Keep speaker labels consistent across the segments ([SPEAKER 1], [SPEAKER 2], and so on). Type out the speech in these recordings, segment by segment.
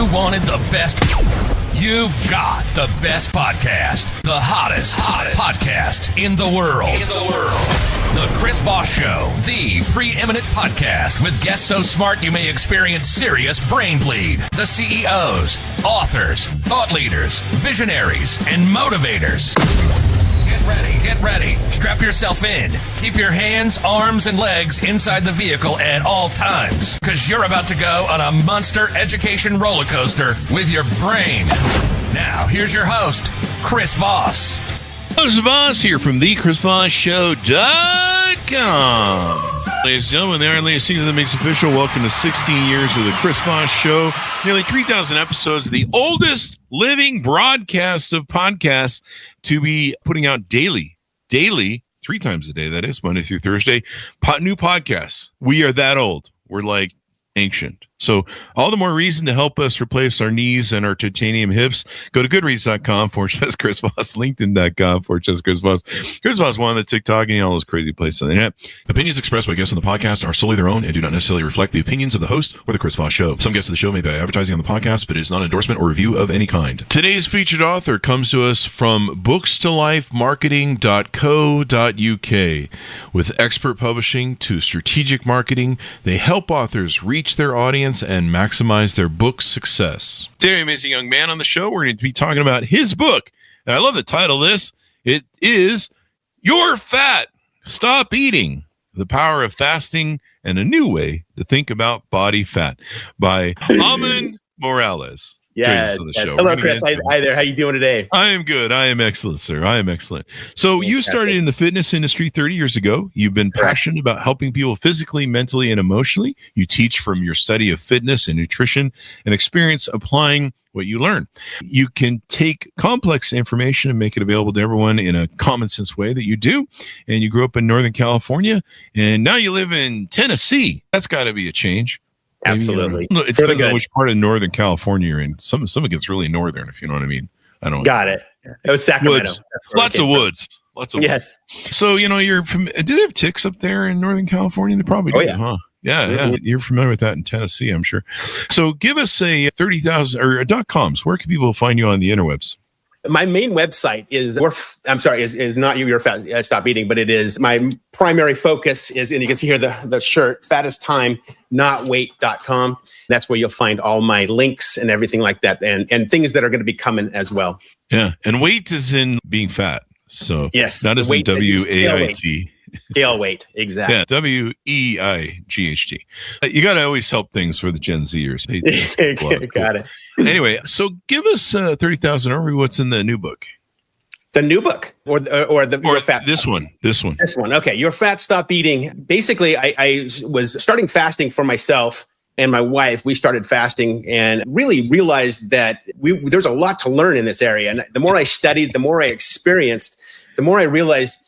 [SPEAKER 1] you wanted the best, you've got the best podcast. The hottest podcast in the world. The Chris Voss Show, the preeminent podcast with guests so smart you may experience serious brain bleed. The CEOs, authors, thought leaders, visionaries, and motivators. Get ready. Strap yourself in. Keep your hands, arms, and legs inside the vehicle at all times, because you're about to go on a monster education roller coaster with your brain. Now, here's your host, Chris Voss.
[SPEAKER 2] This is Voss here from thechrisvossshow.com. Ladies and gentlemen, the Iron Lady season that makes official. Welcome to 16 years of the Chris Voss Show. Nearly 3,000 episodes, the oldest living broadcast of podcasts to be putting out daily, 3 times a day, that is, Monday through Thursday, new podcasts. We are that old. We're like ancient. So all the more reason to help us replace our knees and our titanium hips. Go to goodreads.com/Chris Voss, LinkedIn.com/Chris Voss. Chris Voss one on the TikTok and all those crazy places on the internet. Opinions expressed by guests on the podcast are solely their own and do not necessarily reflect the opinions of the host or the Chris Voss Show. Some guests of the show may be advertising on the podcast, but it is not an endorsement or review of any kind. Today's featured author comes to us from bookstolifemarketing.co.uk. With expert publishing to strategic marketing, they help authors reach their audience and maximize their book's success. Today, an amazing young man on the show. We're going to be talking about his book. And I love the title of this. It is You're Fat. Stop Eating. The Power of Fasting and a New Way to Think About Body Fat by Oman Morales.
[SPEAKER 3] Yes. Hello, Chris. Hi there. How you doing today?
[SPEAKER 2] I am good. I am excellent, sir. I am excellent. So you started in the fitness industry 30 years ago. You've been passionate about helping people physically, mentally, and emotionally. You teach from your study of fitness and nutrition and experience applying what you learn. You can take complex information and make it available to everyone in a common sense way that you do. And you grew up in Northern California, and now you live in Tennessee. That's got to be a change.
[SPEAKER 3] Absolutely.
[SPEAKER 2] Maybe, it depends on which part of Northern California you're in. Some of it gets really northern, if you know what I mean. I don't.
[SPEAKER 3] Got it. It was Sacramento.
[SPEAKER 2] Lots of woods.
[SPEAKER 3] Yes.
[SPEAKER 2] So you're from. Do they have ticks up there in Northern California? They probably do, huh? Yeah. You're familiar with that in Tennessee, I'm sure. So give us a 30,000 or .coms. Where can people find you on the interwebs?
[SPEAKER 3] My main website is not You're Fat, Stop Eating, but it is my primary focus is, and you can see here the shirt, fattesttime.notweight.com. That's where you'll find all my links and everything like that, and things that are going to be coming as well. Yeah,
[SPEAKER 2] and weight is in being fat. So
[SPEAKER 3] yes,
[SPEAKER 2] not as in WAIT.
[SPEAKER 3] Scale weight, exactly.
[SPEAKER 2] Yeah, WEIGHT. You got to always help things for the Gen Zers.
[SPEAKER 3] Got it.
[SPEAKER 2] Anyway, so give us 30,000 overview. What's in the new book?
[SPEAKER 3] The new book, or fat.
[SPEAKER 2] This one.
[SPEAKER 3] Okay, You're Fat, Stop Eating. Basically, I was starting fasting for myself and my wife. We started fasting and really realized that there's a lot to learn in this area. And the more I studied, the more I experienced, the more I realized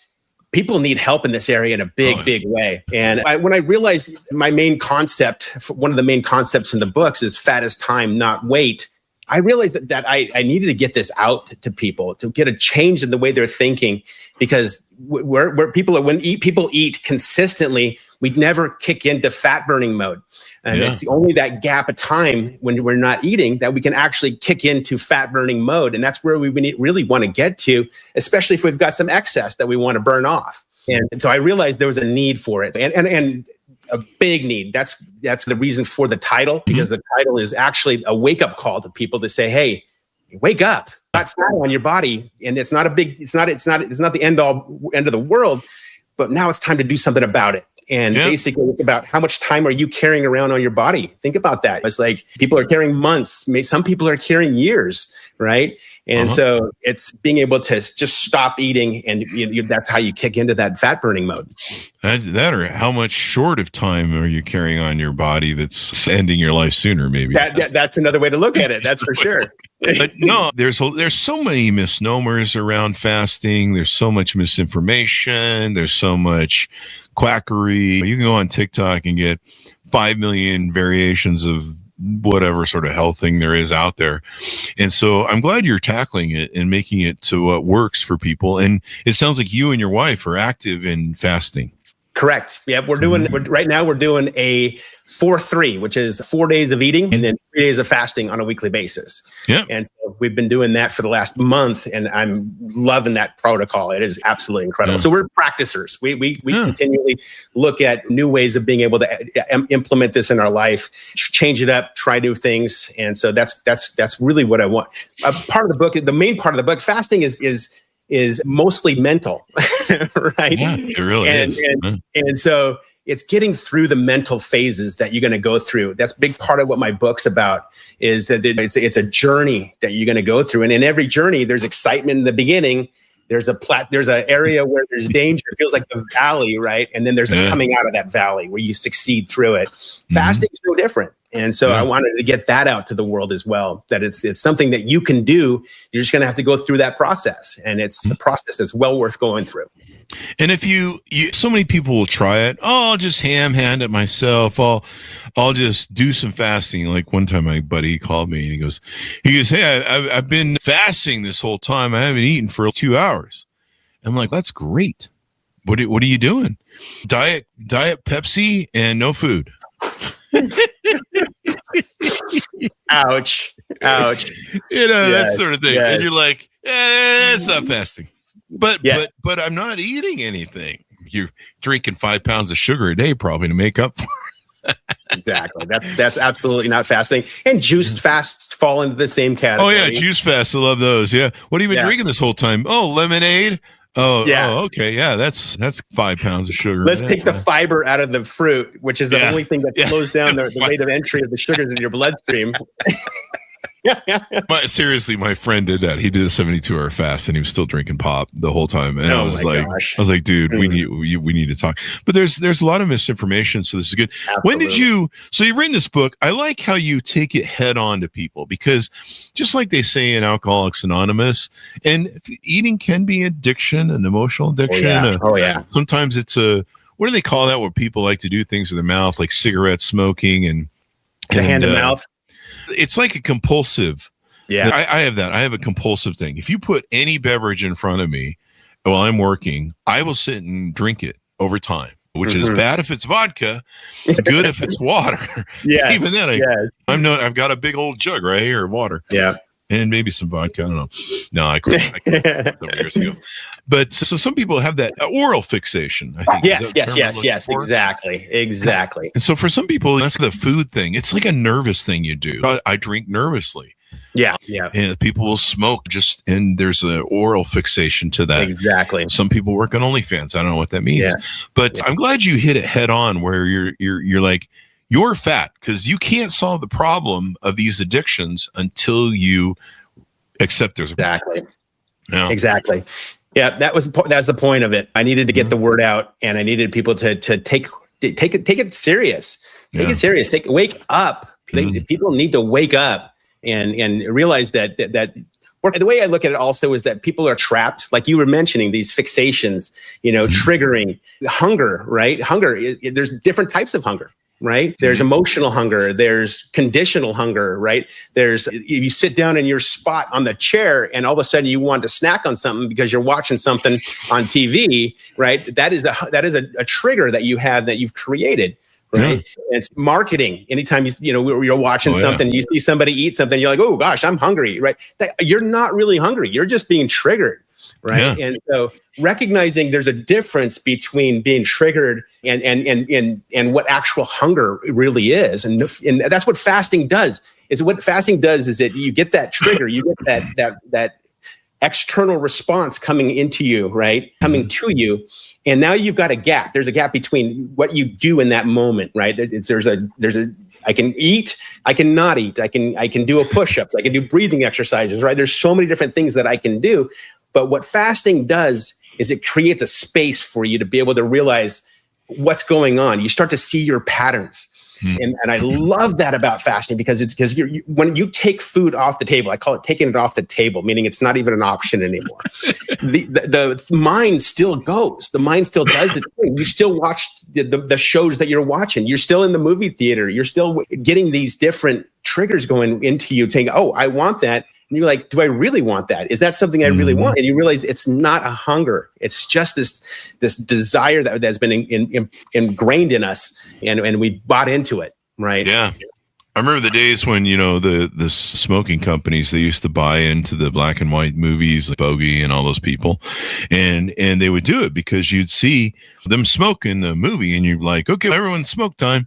[SPEAKER 3] people need help in this area in a big way. And when I realized my main concept, one of the main concepts in the books is fat is time, not weight. I realized that I needed to get this out to people, to get a change in the way they're thinking, because when people eat consistently, we never kick into fat burning mode. And it's only that gap of time when we're not eating that we can actually kick into fat burning mode. And that's where we really want to get to, especially if we've got some excess that we want to burn off. And so I realized there was a need for it, and a big need. That's the reason for the title, because the title is actually a wake up call to people to say, hey, wake up. Got fat on your body, and it's not the end of the world, but now it's time to do something about it. And basically, it's about how much time are you carrying around on your body? Think about that. It's like people are carrying months. Some people are carrying years, right? And so it's being able to just stop eating, and that's how you kick into that fat burning mode.
[SPEAKER 2] That or how much short of time are you carrying on your body that's ending your life sooner, maybe?
[SPEAKER 3] That's another way to look at it. That's for sure.
[SPEAKER 2] But no, there's so many misnomers around fasting. There's so much misinformation. There's so much quackery. You can go on TikTok and get 5 million variations of whatever sort of health thing there is out there. And so I'm glad you're tackling it and making it to what works for people. And it sounds like you and your wife are active in fasting.
[SPEAKER 3] Correct. Yeah, we're doing right now. We're doing a 4-3, which is 4 days of eating and then 3 days of fasting on a weekly basis.
[SPEAKER 2] Yeah.
[SPEAKER 3] And so we've been doing that for the last month, and I'm loving that protocol. It is absolutely incredible. So we're practicers. We continually look at new ways of being able to implement this in our life, change it up, try new things. And so that's really what I want. Part of the book, the main part of the book, fasting is mostly mental, right?
[SPEAKER 2] Yeah, it really is.
[SPEAKER 3] And so it's getting through the mental phases that you're going to go through. That's a big part of what my book's about, is that it's a journey that you're going to go through. And in every journey, there's excitement in the beginning. There's an area where there's danger. It feels like the valley, right? And then there's the coming out of that valley where you succeed through it. Fasting is no different. And so I wanted to get that out to the world as well, that it's something that you can do. You're just going to have to go through that process. And it's a process that's well worth going through.
[SPEAKER 2] And if you so many people will try it. Oh, I'll just hand it myself. I'll just do some fasting. Like one time, my buddy called me and he goes, "Hey, I've been fasting this whole time. I haven't eaten for 2 hours." I'm like, "That's great. What are you doing?" Diet Pepsi and no food.
[SPEAKER 3] Ouch.
[SPEAKER 2] That sort of thing. And you're like, it's not fasting. But I'm not eating anything. You're drinking 5 pounds of sugar a day probably to make up for it.
[SPEAKER 3] Exactly. That's absolutely not fasting. And juiced fasts fall into the same category.
[SPEAKER 2] Oh yeah, juice fasts. I love those. Yeah. What have you been drinking this whole time? Oh, lemonade. Oh, yeah. Oh, okay. Yeah, that's 5 pounds of sugar.
[SPEAKER 3] Let's take the fiber out of the fruit, which is the only thing that slows down the rate of entry of the sugars in your bloodstream.
[SPEAKER 2] Seriously, my friend did that. He did a 72-hour fast, and he was still drinking pop the whole time. And I was like, dude, we need to talk. But there's a lot of misinformation, so this is good. Absolutely. When did you? So you've written this book. I like how you take it head on to people, because just like they say in Alcoholics Anonymous, and eating can be addiction, an emotional addiction.
[SPEAKER 3] Oh yeah.
[SPEAKER 2] Sometimes it's what do they call that? Where people like to do things with their mouth, like cigarette smoking and
[SPEAKER 3] hand to mouth.
[SPEAKER 2] It's like a compulsive.
[SPEAKER 3] Yeah.
[SPEAKER 2] I have that. I have a compulsive thing. If you put any beverage in front of me while I'm working, I will sit and drink it over time, which is bad if it's vodka, good if it's water.
[SPEAKER 3] Yes.
[SPEAKER 2] Even then, I've got a big old jug right here of water.
[SPEAKER 3] Yeah.
[SPEAKER 2] And maybe some vodka. I don't know. No, I quit several years ago. But so some people have that oral fixation, I think.
[SPEAKER 3] Yes. Exactly.
[SPEAKER 2] And so for some people, that's the food thing. It's like a nervous thing you do. I drink nervously.
[SPEAKER 3] Yeah.
[SPEAKER 2] And people will smoke and there's an oral fixation to that.
[SPEAKER 3] Exactly.
[SPEAKER 2] Some people work on OnlyFans. I don't know what that means. Yeah. But I'm glad you hit it head on, where you're like, you're fat, because you can't solve the problem of these addictions until you accept there's a problem.
[SPEAKER 3] Exactly. Yeah, that's the point of it. I needed to get the word out, and I needed people to take it serious. Take it serious. Wake up. People need to wake up and realize that the way I look at it also is that people are trapped, like you were mentioning, these fixations, triggering hunger, right? There's different types of hunger. Right? There's emotional hunger. There's conditional hunger, right? You sit down in your spot on the chair and all of a sudden you want to snack on something because you're watching something on TV, right? That is a trigger that you have, that you've created, right? Yeah. It's marketing. Anytime you're watching something, you see somebody eat something, you're like, oh gosh, I'm hungry, right? You're not really hungry. You're just being triggered. Right. Yeah. And so recognizing there's a difference between being triggered and what actual hunger really is. And that's what fasting does. What fasting does is that you get that trigger, you get that external response coming into you, right? Coming to you. And now you've got a gap. There's a gap between what you do in that moment, right? I can eat, I can not eat, I can do a push-ups, I can do breathing exercises, right? There's so many different things that I can do. But what fasting does is it creates a space for you to be able to realize what's going on. You start to see your patterns. And I love that about fasting, because when you take food off the table, I call it taking it off the table, meaning it's not even an option anymore. The mind still goes. The mind still does its thing. You still watch the shows that you're watching. You're still in the movie theater. You're still getting these different triggers going into you, saying, oh, I want that. And you're like, do I really want that? Is that something I really want? And you realize it's not a hunger. It's just this desire that's been ingrained in us, and we bought into it. right?
[SPEAKER 2] Yeah. I remember the days when, the smoking companies, they used to buy into the black and white movies like Bogey and all those people. And they would do it because you'd see them smoke in the movie and you're like, okay, everyone's smoke time.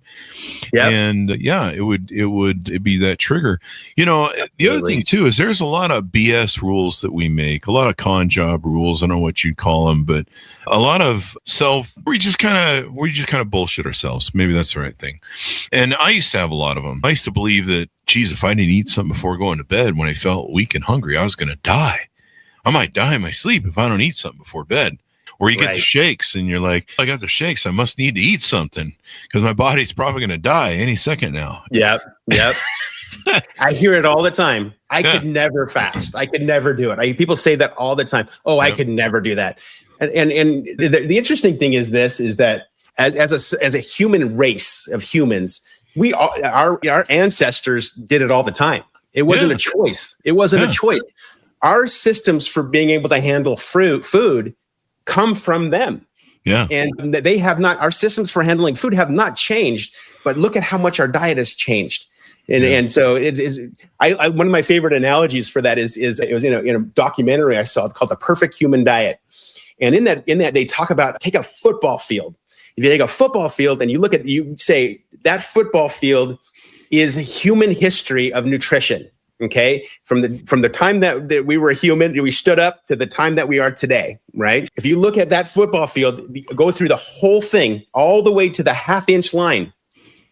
[SPEAKER 3] Yep.
[SPEAKER 2] And it'd be that trigger. The other thing too, is there's a lot of BS rules that we make, a lot of con job rules. I don't know what you'd call them, but a lot of we just kind of bullshit ourselves. Maybe that's the right thing. And I used to have a lot of them. I used to believe that, geez, if I didn't eat something before going to bed when I felt weak and hungry, I was going to die. I might die in my sleep if I don't eat something before bed. Or you get the shakes and you're like, I got the shakes. I must need to eat something because my body's probably going to die any second now.
[SPEAKER 3] Yep. I hear it all the time. I could never fast. I could never do it. People say that all the time. Oh, I could never do that. And the interesting thing is that as a human race of humans, our ancestors did it all the time. It wasn't a choice. It wasn't a choice. Our systems for being able to handle food come from them. Yeah. And they have not, our systems for handling food have not changed, but look at how much our diet has changed. And so it is, one of my favorite analogies for that is it was in a documentary I saw called The Perfect Human Diet. And in that they talk about, take a football field. If you take a football field and you say that football field is a human history of nutrition. Okay, from the time that we were human, we stood up to the time that we are today, right? If you look at that football field, go through the whole thing, all the way to the half-inch line.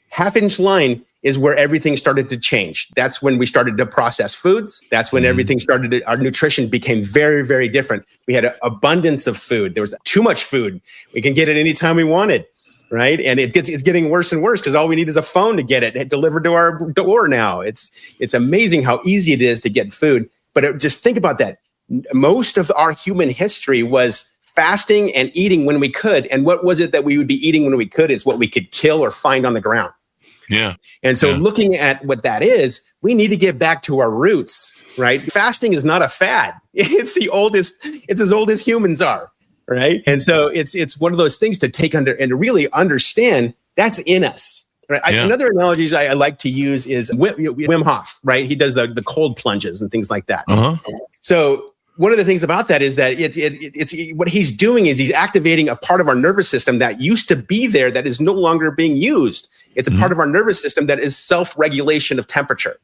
[SPEAKER 3] Half-inch line is where everything started to change. That's when we started to process foods. That's when everything started our nutrition became very, very different. We had an abundance of food. There was too much food. We can get it anytime we wanted. Right. And it's getting worse and worse because all we need is a phone to get it delivered to our door now. It's amazing how easy it is to get food. But just think about that. Most of our human history was fasting and eating when we could. And what was it that we would be eating when we could? It's what we could kill or find on the ground. Yeah. And so looking at what that is, we need to get back to our roots. Right. Fasting is not a fad. It's as old as humans are. Right. And so it's one of those things to take under and to really understand that's in us. Right. Another analogy I like to use is Wim Hof. Right. He does the cold plunges and things like that. Uh-huh. So one of the things about that is that it's what he's doing is he's activating a part of our nervous system that used to be there that is no longer being used. It's a part of our nervous system that is self-regulation of temperature.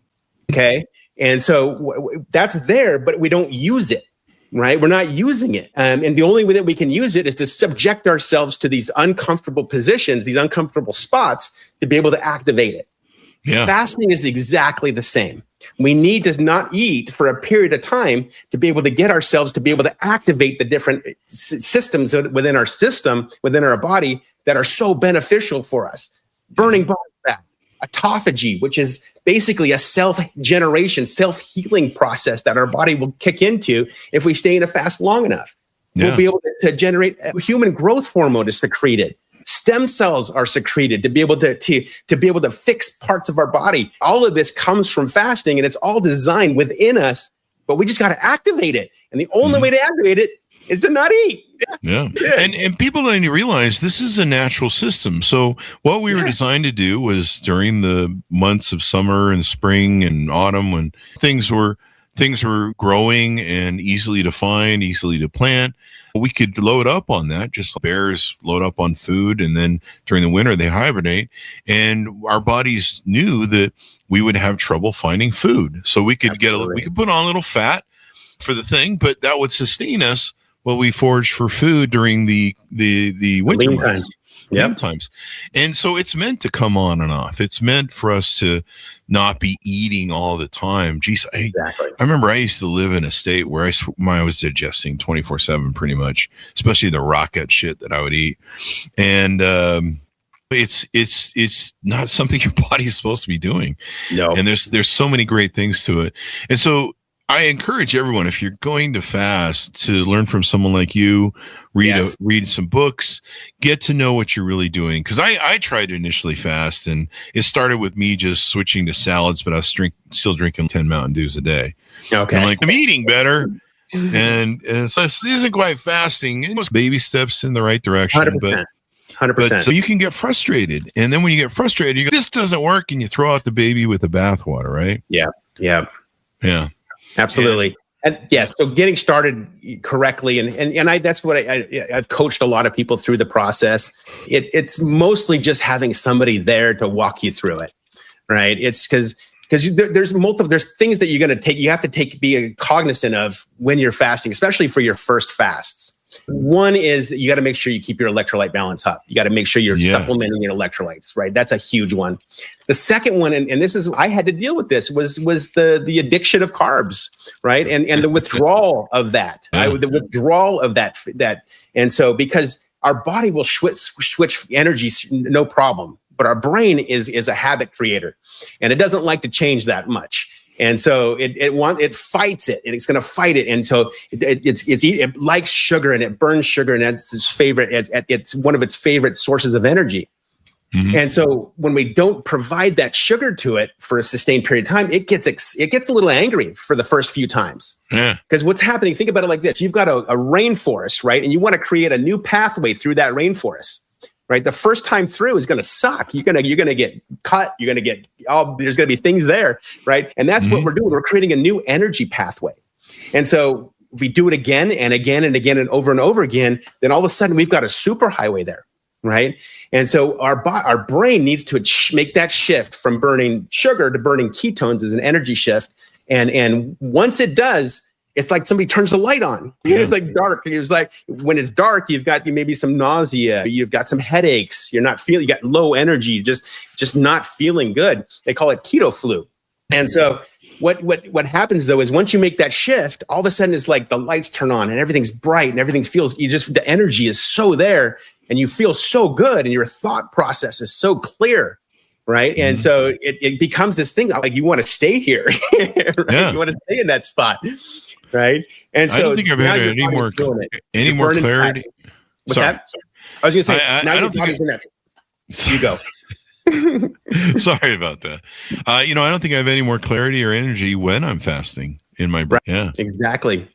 [SPEAKER 3] Okay. And so that's there, but we don't use it. Right? We're not using it. And the only way that we can use it is to subject ourselves to these uncomfortable positions, these uncomfortable spots to be able to activate it. Yeah. Fasting is exactly the same. We need to not eat for a period of time to be able to get ourselves to be able to activate the different systems within our system, within our body that are so beneficial for us. Burning body fat, autophagy, which is basically a self-generation, self-healing process that our body will kick into if we stay in a fast long enough. Yeah. We'll be able to generate human growth hormone is secreted. Stem cells are secreted to be able to fix parts of our body. All of this comes from fasting, and it's all designed within us, but we just got to activate it. And the only way to activate it is to not eat.
[SPEAKER 2] Yeah. And people don't even realize this is a natural system. So what we were designed to do was during the months of summer and spring and autumn when things were growing and easily to find, easily to plant, we could load up on that, just like bears load up on food. And then during the winter, they hibernate. And our bodies knew that we would have trouble finding food. So we could we could put on a little fat for the thing, but that would sustain us while we foraged for food during the winter months. Lean times. And so it's meant to come on and off. It's meant for us to not be eating all the time. Geez, I remember I used to live in a state where I was digesting 24/7 pretty much, especially the rocket shit that I would eat. And it's not something your body is supposed to be doing. No. And there's so many great things to it. And so I encourage everyone, if you're going to fast, to learn from someone like you, read some books, get to know what you're really doing. Because I tried to initially fast, and it started with me just switching to salads, but I was still drinking 10 Mountain Dews a day. Okay. And I'm eating better, and so this isn't quite fasting. It was baby steps in the right direction,
[SPEAKER 3] 100%. 100%.
[SPEAKER 2] So you can get frustrated. And then when you get frustrated, you go, this doesn't work. And you throw out the baby with the bathwater, right?
[SPEAKER 3] Yeah. Absolutely. So getting started correctly, and that's what I've coached a lot of people through the process. It's mostly just having somebody there to walk you through it, right? It's because there's things that you're going to take. You have to be cognizant of when you're fasting, especially for your first fasts. One is that you got to make sure you keep your electrolyte balance up. You got to make sure you're supplementing your electrolytes, right? That's a huge one. The second one, and this is, I had to deal with this, was the addiction of carbs, right? And the withdrawal of that, And so because our body will switch energies, no problem, but our brain is a habit creator, and it doesn't like to change that much. And so it fights it, and it's going to fight it. And so it likes sugar, and it burns sugar, and that's its favorite. It's one of its favorite sources of energy. Mm-hmm. And so when we don't provide that sugar to it for a sustained period of time, it gets a little angry for the first few times. Yeah. Because what's happening? Think about it like this: you've got a rainforest, right? And you want to create a new pathway through that rainforest. Right, the first time through is going to suck. You're going to get cut. You're going to get there's going to be things there, right? And that's what we're doing. We're creating a new energy pathway. And so if we do it again and again and again and over again, then all of a sudden we've got a superhighway there, right? And so our brain needs to make that shift from burning sugar to burning ketones as an energy shift. And once it does, it's like somebody turns the light on. It's like dark. It's like when it's dark, you've got maybe some nausea, you've got some headaches, you got low energy, just not feeling good. They call it keto flu. And so what happens though is once you make that shift, all of a sudden it's like the lights turn on and everything's bright and everything feels, the energy is so there and you feel so good and your thought process is so clear. Right. And so it becomes this thing like you want to stay here. Right? Yeah. You want to stay in that spot. Right. And so
[SPEAKER 2] I don't think I've had any more clarity.
[SPEAKER 3] What's that? I was going to say, now your body's in that. You go.
[SPEAKER 2] Sorry about that. I don't think I have any more clarity or energy when I'm fasting in my brain. Yeah.
[SPEAKER 3] Exactly.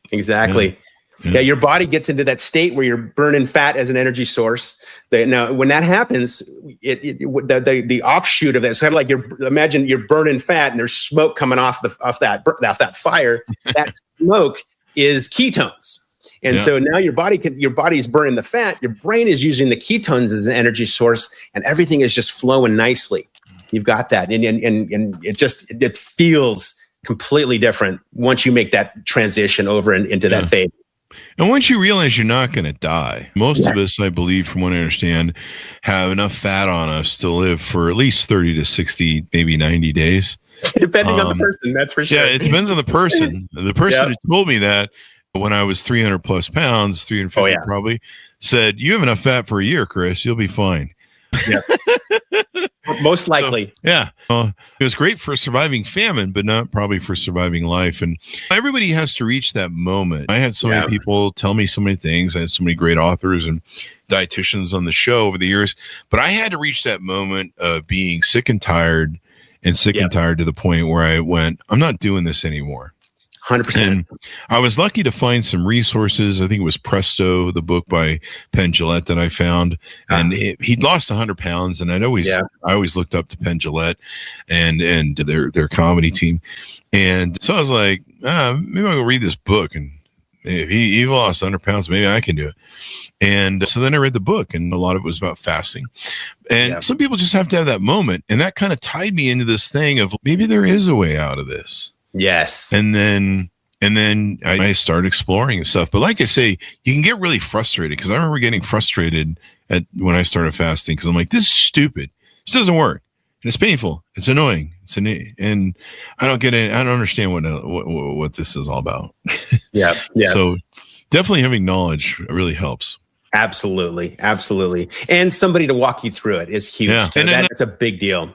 [SPEAKER 3] Yeah, your body gets into that state where you're burning fat as an energy source. Now, when that happens, the offshoot of that, it's kind of like imagine you're burning fat and there's smoke coming off that fire. That smoke is ketones, and so now your body is burning the fat. Your brain is using the ketones as an energy source, and everything is just flowing nicely. You've got that, and it feels completely different once you make that transition over into that phase.
[SPEAKER 2] And once you realize you're not going to die, most of us, I believe, from what I understand, have enough fat on us to live for at least 30 to 60, maybe 90 days.
[SPEAKER 3] Depending on the person, that's for sure.
[SPEAKER 2] Yeah, it depends on the person. The person who told me that when I was 300 plus pounds, 350 probably, said, you have enough fat for a year, Chris. You'll be fine.
[SPEAKER 3] Yeah. Most likely.
[SPEAKER 2] So, it was great for surviving famine, but not probably for surviving life. And everybody has to reach that moment. I had so many people tell me so many things. I had so many great authors and dietitians on the show over the years, but I had to reach that moment of being sick and tired to the point where I went, I'm not doing this anymore.
[SPEAKER 3] 100%.
[SPEAKER 2] And I was lucky to find some resources. I think it was Presto, the book by Penn Jillette that I found. And he'd lost 100 pounds. And I always looked up to Penn Jillette and their comedy team. And so I was like, maybe I'll go read this book. And if he lost 100 pounds, maybe I can do it. And so then I read the book, and a lot of it was about fasting. And some people just have to have that moment. And that kind of tied me into this thing of maybe there is a way out of this.
[SPEAKER 3] Yes.
[SPEAKER 2] And then I started exploring and stuff. But like I say, you can get really frustrated, because I remember getting frustrated when I started fasting, because I'm like, this is stupid. This doesn't work. And it's painful. It's annoying. And I don't get it. I don't understand what this is all about.
[SPEAKER 3] Yeah.
[SPEAKER 2] So definitely having knowledge really helps.
[SPEAKER 3] Absolutely. And somebody to walk you through it is huge. Yeah. So that's a big deal.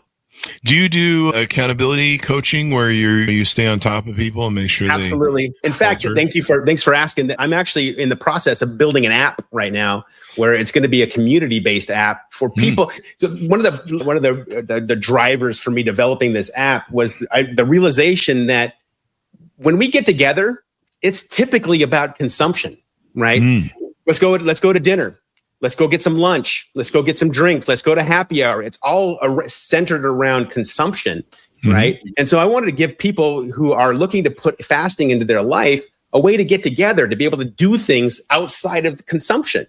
[SPEAKER 2] Do you do accountability coaching where you stay on top of people and make sure?
[SPEAKER 3] Absolutely. In fact, thanks for asking. I'm actually in the process of building an app right now where it's going to be a community-based app for people. So one of the drivers for me developing this app was the realization that when we get together, it's typically about consumption, right? Let's go to dinner. Let's go get some lunch. Let's go get some drinks. Let's go to happy hour. It's all centered around consumption, right? And so I wanted to give people who are looking to put fasting into their life a way to get together, to be able to do things outside of consumption,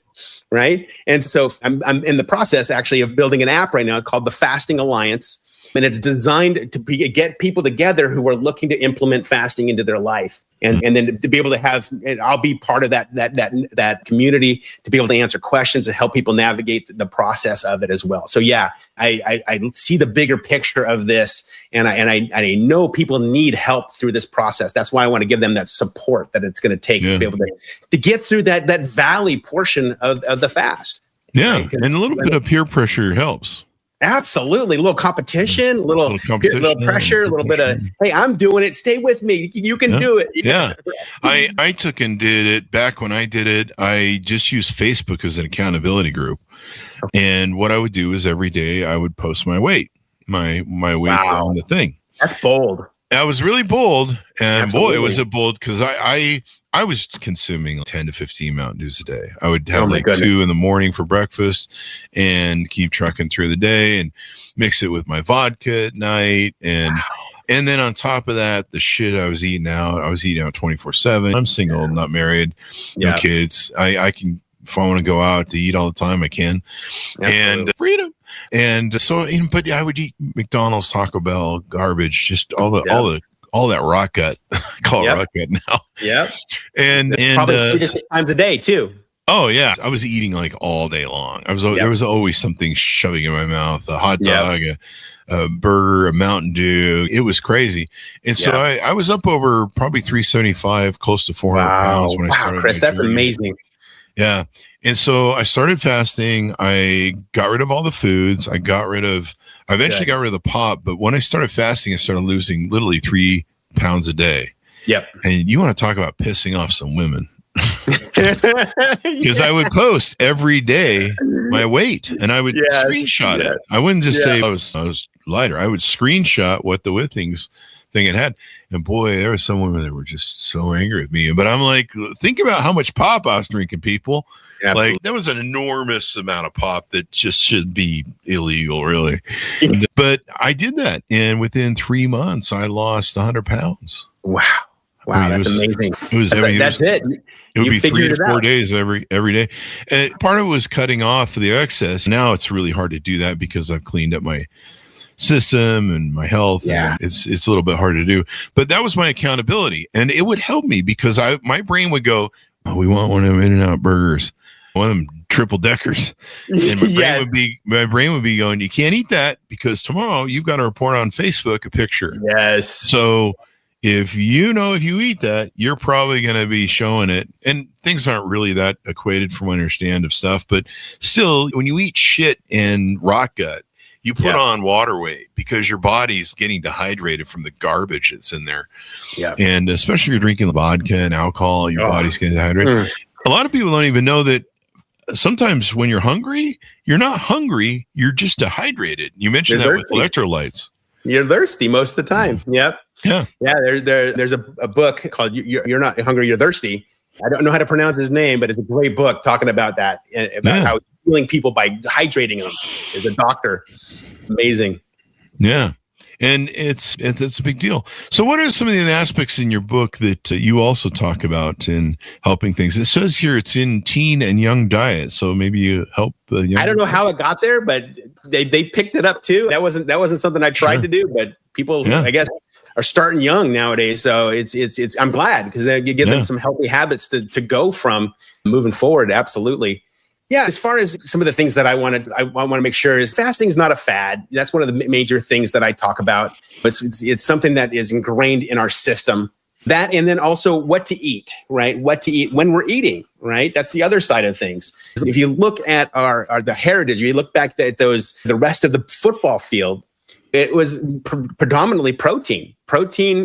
[SPEAKER 3] right? And so I'm in the process actually of building an app right now called the Fasting Alliance. And it's designed to get people together who are looking to implement fasting into their life. And then to be able to have, and I'll be part of that community to be able to answer questions and help people navigate the process of it as well. So yeah, I see the bigger picture of this, and I know people need help through this process. That's why I want to give them that support that it's going to take to be able to get through that valley portion of the fast.
[SPEAKER 2] Yeah,
[SPEAKER 3] right?
[SPEAKER 2] And a little bit of peer pressure helps.
[SPEAKER 3] Absolutely. A little competition, a little pressure, a little bit of, hey, I'm doing it. Stay with me. You can do it.
[SPEAKER 2] Yeah. I took and did it back when I did it. I just used Facebook as an accountability group. And what I would do is every day I would post my weight, my weight on the thing.
[SPEAKER 3] That's bold.
[SPEAKER 2] I was really bold. And
[SPEAKER 3] Absolutely.
[SPEAKER 2] boy, was it bold, because I was consuming 10 to 15 Mountain Dews a day. I would have 2 in the morning for breakfast and keep trucking through the day and mix it with my vodka at night. And then on top of that, the shit I was eating out 24/7. I'm single, not married, no kids. I can, if I want to go out to eat all the time, I can. Absolutely. And freedom. And so, but I would eat McDonald's, Taco Bell, garbage, just all that rock gut. I call it rock gut now.
[SPEAKER 3] Yep.
[SPEAKER 2] And
[SPEAKER 3] probably 3 times a day too.
[SPEAKER 2] Oh yeah. I was eating like all day long. There was always something shoving in my mouth, a hot dog, a burger, a Mountain Dew. It was crazy. And so I was up over probably 375, close to 400 pounds when I started.
[SPEAKER 3] Wow, Chris, that's amazing.
[SPEAKER 2] Yeah. And so I started fasting. I got rid of all the foods. I eventually got rid of the pop, but when I started fasting, I started losing literally 3 pounds a day.
[SPEAKER 3] Yep.
[SPEAKER 2] And you want to talk about pissing off some women. Because I would post every day my weight, and I would screenshot it. I wouldn't just say I was lighter. I would screenshot what the thing it had. And boy, there were some women that were just so angry at me. But I'm like, think about how much pop I was drinking, people. Absolutely. Like, that was an enormous amount of pop that just should be illegal, really. But I did that, and within 3 months, I lost 100 pounds.
[SPEAKER 3] Wow, that's amazing.
[SPEAKER 2] It was
[SPEAKER 3] that's it.
[SPEAKER 2] It would be 3 to 4 days every day. And part of it was cutting off the excess. Now it's really hard to do that because I've cleaned up my system and my health. And it's a little bit harder to do. But that was my accountability, and it would help me because my brain would go, "Oh, we want one of them In-N-Out burgers, one of them triple deckers," and my brain would be going, "You can't eat that because tomorrow you've got to report on Facebook a picture."
[SPEAKER 3] Yes.
[SPEAKER 2] So if you eat that, you're probably going to be showing it. And things aren't really that equated from what I understand of stuff. But still, when you eat shit and rock gut, you put on water weight because your body's getting dehydrated from the garbage that's in there. Yeah. And especially if you're drinking vodka and alcohol, your body's getting dehydrated. A lot of people don't even know that sometimes when you're hungry, you're not hungry. You're just dehydrated. You mentioned that with electrolytes.
[SPEAKER 3] You're thirsty most of the time. Yep.
[SPEAKER 2] Yeah.
[SPEAKER 3] There's a book called You're Not Hungry, You're Thirsty. I don't know how to pronounce his name, but it's a great book talking about that, about how healing people by hydrating them. As a doctor. Amazing.
[SPEAKER 2] Yeah. And it's a big deal. So what are some of the aspects in your book that you also talk about in helping things? It says here it's in teen and young diet. So maybe you help young.
[SPEAKER 3] I don't know how it got there, but they picked it up too. That wasn't something I tried to do, but people, I guess, are starting young nowadays. So it's I'm glad because you give them some healthy habits to go from moving forward. Absolutely. Yeah, as far as some of the things that I want to make sure is fasting is not a fad. That's one of the major things that I talk about. It's something that is ingrained in our system. That, and then also what to eat, right? What to eat when we're eating, right? That's the other side of things. If you look at the heritage, you look back at the rest of the football field, it was predominantly protein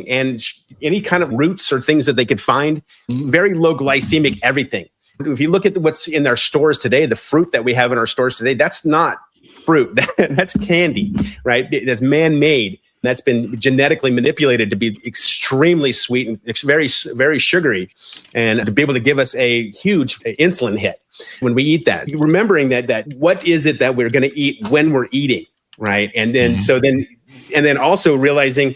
[SPEAKER 3] and any kind of roots or things that they could find, very low glycemic, everything. If you look at what's in our stores today, the fruit that we have in our stores today, that's not fruit. That's candy, right? That's man-made. That's been genetically manipulated to be extremely sweet and very, very sugary, and to be able to give us a huge insulin hit. when we eat that. Remembering that what is it that we're going to eat when we're eating, right? And then and then also realizing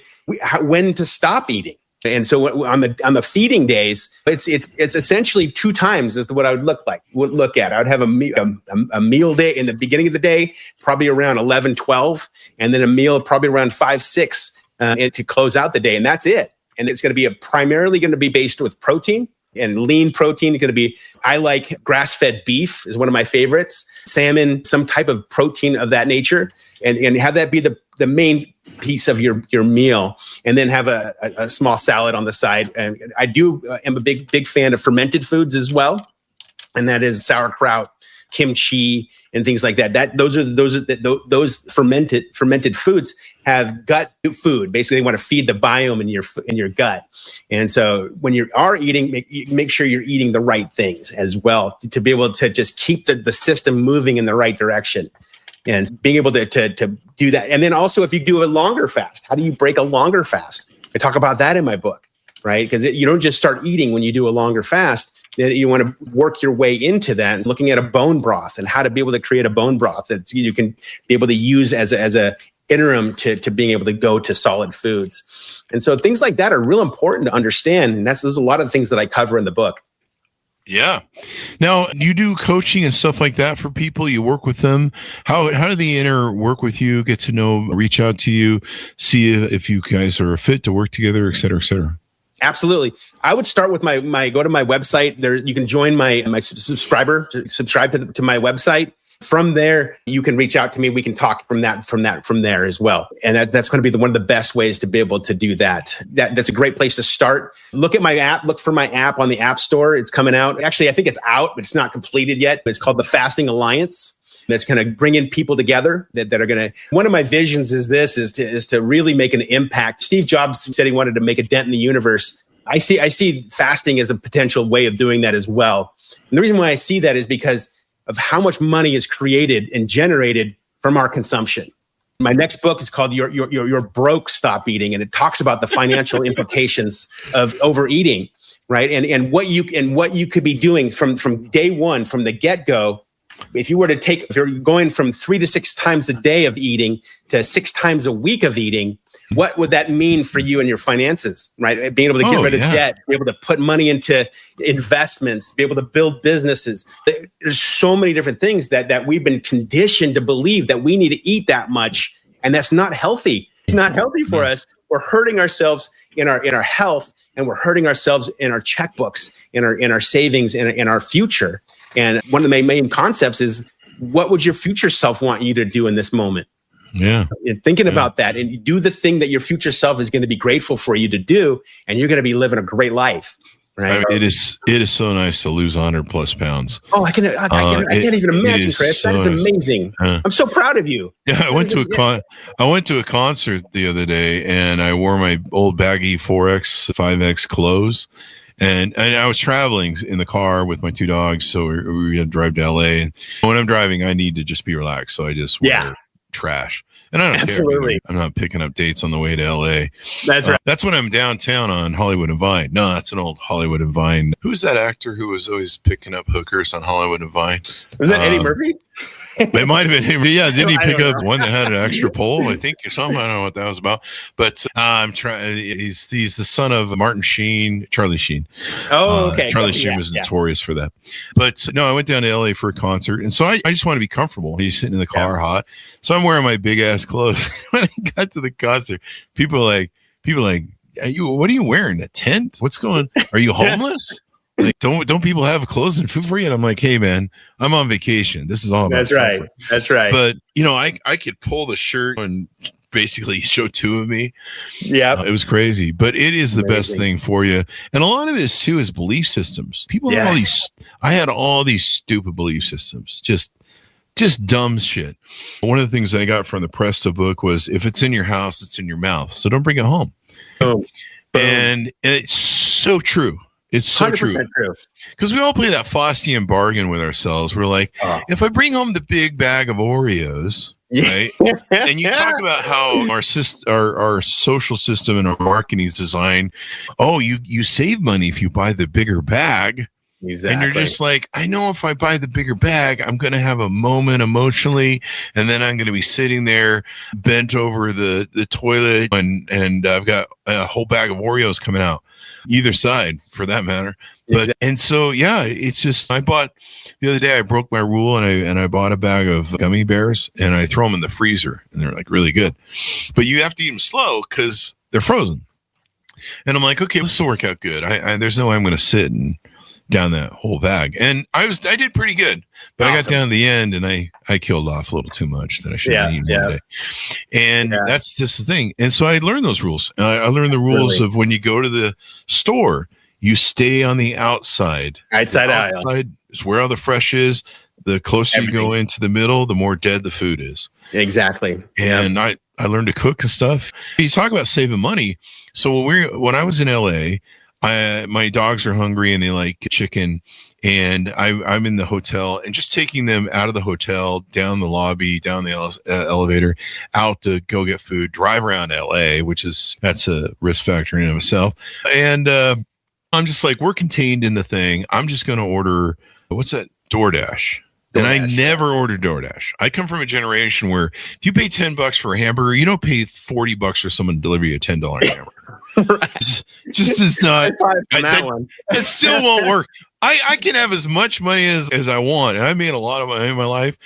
[SPEAKER 3] when to stop eating. And so on the feeding days, it's essentially 2 times is what I would look at. I would have a meal day in the beginning of the day, probably around 11, 12, and then a meal probably around 5, 6 to close out the day. And that's it. And it's going to be primarily going to be based with protein and lean protein. It's going to be, I like grass-fed beef is one of my favorites, salmon, some type of protein of that nature, and have that be the main piece of your meal, and then have a small salad on the side. And I am a big fan of fermented foods as well, and that is sauerkraut, kimchi, and things like that. Those fermented foods have gut food. Basically, they want to feed the biome in your gut. And so when you are eating, make sure you're eating the right things as well to be able to just keep the system moving in the right direction. And being able to do that. And then also, if you do a longer fast, how do you break a longer fast? I talk about that in my book, right? Because you don't just start eating when you do a longer fast. Then you want to work your way into that. And looking at a bone broth and how to be able to create a bone broth that you can be able to use as a interim to being able to go to solid foods. And so things like that are real important to understand. And there's a lot of things that I cover in the book.
[SPEAKER 2] Yeah. Now, you do coaching and stuff like that for people. You work with them. How do they work with you, get to know, reach out to you, see if you guys are fit to work together, et cetera, et cetera?
[SPEAKER 3] Absolutely. I would start with go to my website. There, you can join my subscribe to my website. From there, you can reach out to me. We can talk from there as well. And that's going to be one of the best ways to be able to do that. That's a great place to start. Look at my app. Look for my app on the App Store. It's coming out. Actually, I think it's out, but it's not completed yet. It's called the Fasting Alliance. That's going to bring in people together that are going to. One of my visions is to really make an impact. Steve Jobs said he wanted to make a dent in the universe. I see fasting as a potential way of doing that as well. And the reason why I see that is because of how much money is created and generated from our consumption. My next book is called You're Broke, Stop Eating, and it talks about the financial implications of overeating, right? And what you could be doing from day one, from the get-go. If you're going from 3 to 6 times a day of eating to 6 times a week of eating, what would that mean for you and your finances, right? Being able to get rid of debt, be able to put money into investments, be able to build businesses. There's so many different things that we've been conditioned to believe that we need to eat that much. And that's not healthy. It's not healthy for us. We're hurting ourselves in our health, and we're hurting ourselves in our checkbooks, in our savings, in our future. And one of the main concepts is, what would your future self want you to do in this moment?
[SPEAKER 2] Yeah.
[SPEAKER 3] And thinking about that, and you do the thing that your future self is going to be grateful for you to do, and you're going to be living a great life. Right.
[SPEAKER 2] I mean, it is so nice to lose 100+ pounds.
[SPEAKER 3] Oh, I can't even imagine, Chris. That is amazing. I'm so proud of you.
[SPEAKER 2] Yeah, I went to a concert the other day, and I wore my old baggy 4X, 5X clothes. And I was traveling in the car with my 2 dogs, so we had to drive to LA. And when I'm driving, I need to just be relaxed, so I just wear trash. And I don't care. I'm not picking up dates on the way to LA.
[SPEAKER 3] That's right.
[SPEAKER 2] That's when I'm downtown on Hollywood and Vine. No, that's an old Hollywood and Vine. Who's that actor who was always picking up hookers on Hollywood and Vine?
[SPEAKER 3] Was that Eddie Murphy?
[SPEAKER 2] It might have been him. Yeah, didn't he pick up one that had an extra pole? I think or something. I don't know what that was about. But I'm trying. He's the son of Charlie Sheen.
[SPEAKER 3] Oh, okay.
[SPEAKER 2] Charlie Sheen was notorious for that. But no, I went down to LA for a concert, and so I just want to be comfortable. He's sitting in the car hot, so I'm wearing my big ass clothes. When I got to the concert, people are like, what are you wearing? A tent? What's going? Are you homeless? Like, don't people have clothes and food for you? And I'm like, hey man, I'm on vacation. This is all about comfort.
[SPEAKER 3] That's right.
[SPEAKER 2] But I could pull the shirt and basically show 2 of me.
[SPEAKER 3] Yeah.
[SPEAKER 2] It was crazy. But it is the best thing for you. And a lot of it is too is belief systems. People have I had all these stupid belief systems. Just dumb shit. One of the things that I got from the Presto book was, if it's in your house, it's in your mouth. So don't bring it home. Oh. And it's so true. It's so true. Because we all play that Faustian bargain with ourselves. We're like, if I bring home the big bag of Oreos, right? And you talk about how our social system and our marketing is designed. Oh, you save money if you buy the bigger bag.
[SPEAKER 3] Exactly.
[SPEAKER 2] And you're just like, I know if I buy the bigger bag, I'm going to have a moment emotionally, and then I'm going to be sitting there bent over the toilet, and I've got a whole bag of Oreos coming out, either side for that matter. But and so it's just, I bought the other day, I broke my rule, and I bought a bag of gummy bears, and I throw them in the freezer, and they're like really good. But you have to eat them slow because they're frozen. And I'm like, okay, this will work out good. There's no way I'm going to sit and down that whole bag. And I did pretty good, but awesome. I got down to the end, and I killed off a little too much that I should have eaten one day. And that's just the thing. And so I learned those rules. I learned the rules of when you go to the store, you stay on the outside. Outside is where all the fresh is. The closer you go into the middle, the more dead the food is.
[SPEAKER 3] Exactly.
[SPEAKER 2] And I learned to cook and stuff. You talk about saving money. So when I was in LA, my dogs are hungry and they like chicken, and I'm in the hotel, and just taking them out of the hotel, down the lobby, down the elevator, out to go get food, drive around LA, that's a risk factor in itself. And I'm just like, we're contained in the thing. I'm just going to order, what's that? DoorDash. And I never ordered DoorDash. I come from a generation where if you pay $10 for a hamburger, you don't pay $40 for someone to deliver you a $10 hamburger. Right. Just is not. It still won't work. I can have as much money as I want, and I made a lot of money in my life.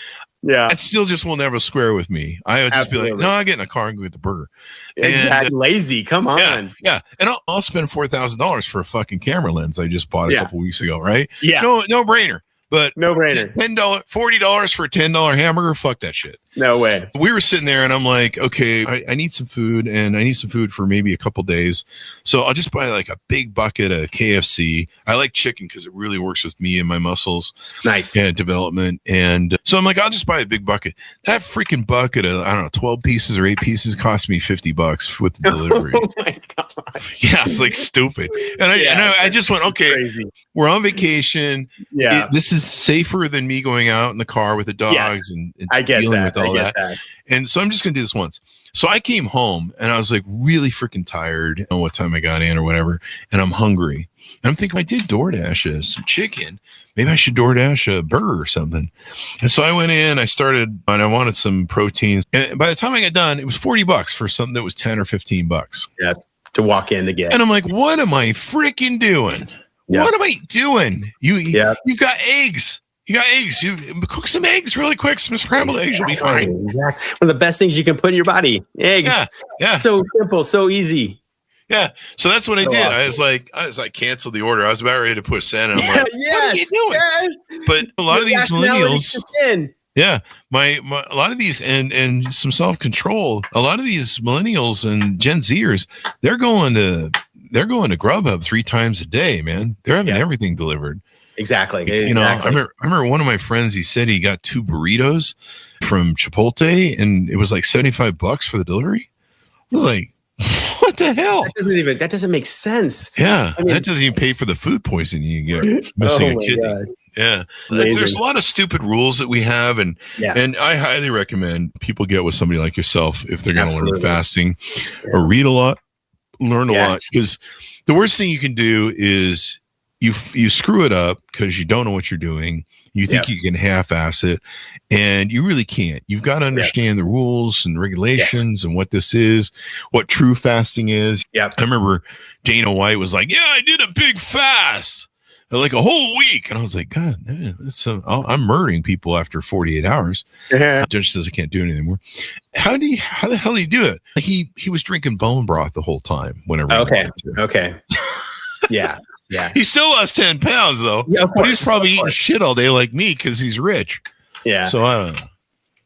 [SPEAKER 2] Yeah, it still just will never square with me. I would just be like, no, I get in a car and go get the burger.
[SPEAKER 3] Exactly. Lazy. Come on.
[SPEAKER 2] Yeah. And I'll spend $4,000 for a fucking camera lens I just bought a couple weeks ago. Right?
[SPEAKER 3] Yeah.
[SPEAKER 2] No brainer. But
[SPEAKER 3] no brainer.
[SPEAKER 2] $40 for a $10 hamburger. Fuck that shit.
[SPEAKER 3] No way.
[SPEAKER 2] We were sitting there, and I'm like, okay, I need some food, and I need some food for maybe a couple days. So I'll just buy like a big bucket of KFC. I like chicken because it really works with me and my muscles.
[SPEAKER 3] Nice.
[SPEAKER 2] And development. And so I'm like, I'll just buy a big bucket. That freaking bucket of, I don't know, 12 pieces or 8 pieces cost me $50 with the delivery.
[SPEAKER 3] Oh my God.
[SPEAKER 2] Yeah, it's like stupid. And I just went, okay, crazy. We're on vacation.
[SPEAKER 3] Yeah.
[SPEAKER 2] This is safer than me going out in the car with the dogs and
[SPEAKER 3] I get
[SPEAKER 2] dealing
[SPEAKER 3] that.
[SPEAKER 2] with all that. And so I'm just going to do this once. So I came home, and I was like really freaking tired. I don't know what time I got in or whatever. And I'm hungry. And I'm thinking, I did DoorDash some chicken. Maybe I should DoorDash a burger or something. And so I went in, and I wanted some proteins. And by the time I got done, it was $40 for something that was $10 or $15.
[SPEAKER 3] Yeah. To walk in to get.
[SPEAKER 2] And I'm like, what am I freaking doing? Yeah. What am I doing? You got eggs. You got eggs. You cook some eggs really quick. Some scrambled eggs. You'll be fine.
[SPEAKER 3] Exactly. One of the best things you can put in your body. Eggs.
[SPEAKER 2] Yeah.
[SPEAKER 3] So simple. So easy.
[SPEAKER 2] Yeah. So that's what I did. Awesome. I was like, canceled the order. I was about ready to push send. And I'm like, what are you doing? Yes. But a lot of these millennials. Yeah. A lot of these and some self-control. A lot of these millennials and Gen Zers, they're going to Grubhub 3 times a day, man. They're having everything delivered.
[SPEAKER 3] Exactly.
[SPEAKER 2] You know, I remember one of my friends, he said he got 2 burritos from Chipotle, and it was like $75 for the delivery. I was like, what the hell?
[SPEAKER 3] That doesn't make sense.
[SPEAKER 2] Yeah. I mean, that doesn't even pay for the food poisoning you get missing a kidney. God. Yeah. There's a lot of stupid rules that we have. And I highly recommend people get with somebody like yourself if they're going to learn fasting or read a lot, learn a lot. Because the worst thing you can do is you screw it up because you don't know what you're doing. You think you can half-ass it, and you really can't. You've got to understand the rules and regulations and what this is, what true fasting is.
[SPEAKER 3] Yeah.
[SPEAKER 2] I remember Dana White was like, I did a big fast, like a whole week. And I was like, God, man, I'm murdering people after 48 hours. The judge says I can't do it anymore. How the hell do you do it? Like he was drinking bone broth the whole time whenever he wanted to.
[SPEAKER 3] Okay. Yeah. Yeah.
[SPEAKER 2] He still lost 10 pounds though. Yeah, but he's probably eating shit all day like me because he's rich.
[SPEAKER 3] Yeah.
[SPEAKER 2] So I don't know.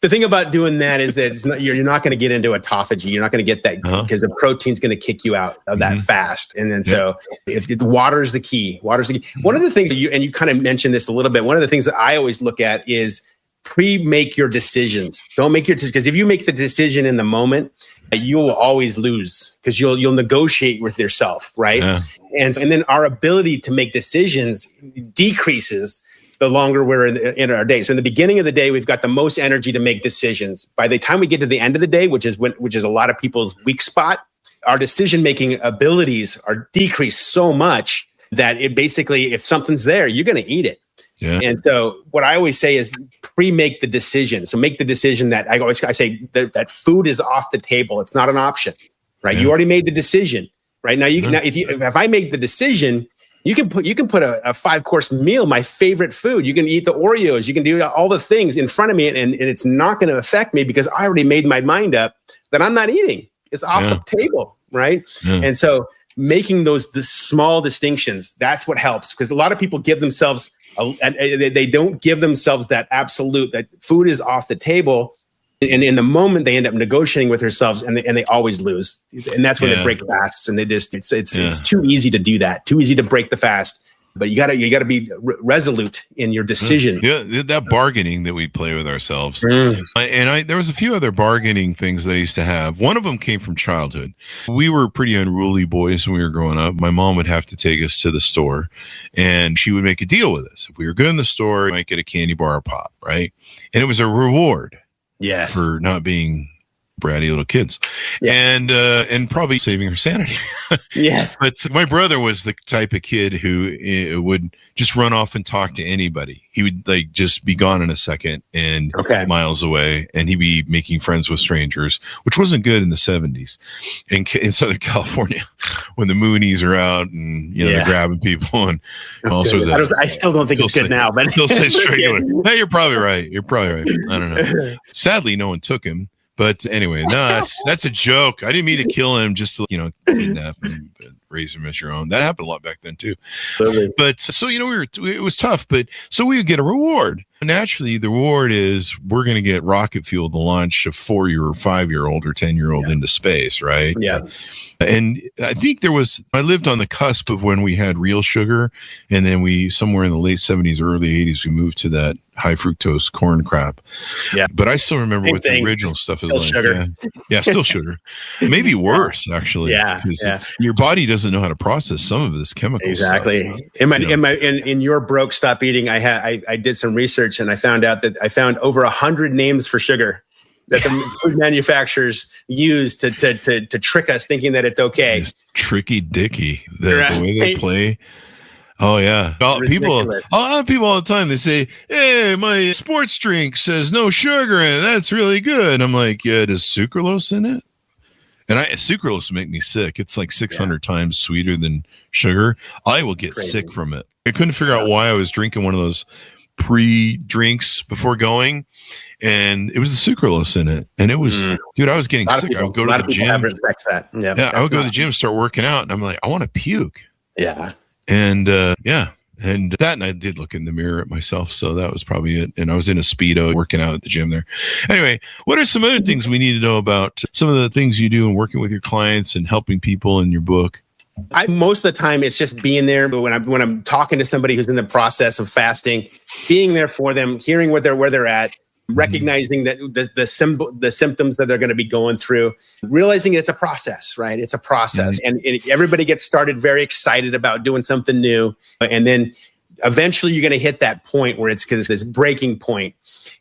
[SPEAKER 3] The thing about doing that is that you're not going to get into autophagy. You're not going to get that because the protein's going to kick you out of that fast. And then so if water is the key. One of the things you kind of mentioned this a little bit. One of the things that I always look at is pre-make your decisions. Don't make your decisions, because if you make the decision in the moment, you will always lose because you'll negotiate with yourself, right? Yeah. And then our ability to make decisions decreases the longer we're in our day. So in the beginning of the day, we've got the most energy to make decisions. By the time we get to the end of the day, which is a lot of people's weak spot, our decision-making abilities are decreased so much that it basically, if something's there, you're going to eat it.
[SPEAKER 2] Yeah.
[SPEAKER 3] And so what I always say is pre-make the decision. So make the decision that I say that food is off the table. It's not an option, right?
[SPEAKER 2] Yeah.
[SPEAKER 3] You already made the decision, right? Now if I make the decision, you can put a 5-course meal, my favorite food. You can eat the Oreos. You can do all the things in front of me, and it's not going to affect me because I already made my mind up that I'm not eating. It's off the table, right? Yeah. And so making the small distinctions, that's what helps, because a lot of people give themselves they don't give themselves that absolute that food is off the table, and in the moment they end up negotiating with themselves, and they always lose, and that's when they break fasts, and they just it's too easy to do that, too easy to break the fast. But you gotta be resolute in your decision.
[SPEAKER 2] Yeah, that bargaining that we play with ourselves. And there was a few other bargaining things that I used to have. One of them came from childhood. We were pretty unruly boys when we were growing up. My mom would have to take us to the store, and she would make a deal with us. If we were good in the store, we might get a candy bar or pop, right? And it was a reward, for not being bratty little kids, and probably saving her sanity.
[SPEAKER 3] Yes.
[SPEAKER 2] But my brother was the type of kid who would just run off and talk to anybody. He would just be gone in a second and miles away, and he'd be making friends with strangers, which wasn't good in the 70s in Southern California when the Moonies are out and they're grabbing people and all sorts of.
[SPEAKER 3] I still don't think it's good now, but
[SPEAKER 2] he'll say straight away, "Hey, you're probably right. I don't know." Sadly, no one took him. But anyway, no, that's a joke. I didn't mean to kill him, just to, kidnap him, raise him as your own. That happened a lot back then too. Totally. But so, it was tough, but so we would get a reward. Naturally, the reward is we're going to get rocket fuel to launch a 4-year or 5-year-old or 10-year-old into space, right?
[SPEAKER 3] Yeah.
[SPEAKER 2] And I think I lived on the cusp of when we had real sugar, and then somewhere in the late 70s, early 80s, we moved to that high fructose corn crap. Yeah. But I still remember what the original stuff is like.
[SPEAKER 3] Sugar.
[SPEAKER 2] Yeah, still sugar. Maybe worse, actually.
[SPEAKER 3] Yeah.
[SPEAKER 2] Your body doesn't know how to process some of this chemical
[SPEAKER 3] exactly.
[SPEAKER 2] stuff.
[SPEAKER 3] In your Broke Stop Eating, I did some research, and I found out that I found over 100 names for sugar that the food manufacturers use to trick us, thinking that it's okay.
[SPEAKER 2] It's tricky dicky, the way they play. Oh yeah, people all the time, they say, "Hey, my sports drink says no sugar in it. That's really good." I'm like, "Yeah, does sucralose in it?" And sucralose make me sick. It's like 600 times sweeter than sugar. I will get sick from it. I couldn't figure out why I was drinking one of those pre-drinks before going, and it was the sucralose in it, and it was dude, I was getting sick. I would go to the gym. I would go to the gym, start working out, and I'm like, I want to puke.
[SPEAKER 3] Yeah.
[SPEAKER 2] And and that night I did look in the mirror at myself, so that was probably it. And I was in a Speedo working out at the gym there. Anyway, what are some other things we need to know about some of the things you do in working with your clients and helping people in your book?
[SPEAKER 3] Most of the time it's just being there, but when I'm talking to somebody who's in the process of fasting, being there for them, hearing where they're at, recognizing that the symptoms that they're going to be going through, realizing it's a process, right? It's a process, and everybody gets started very excited about doing something new, and then eventually you're going to hit that point where it's this breaking point.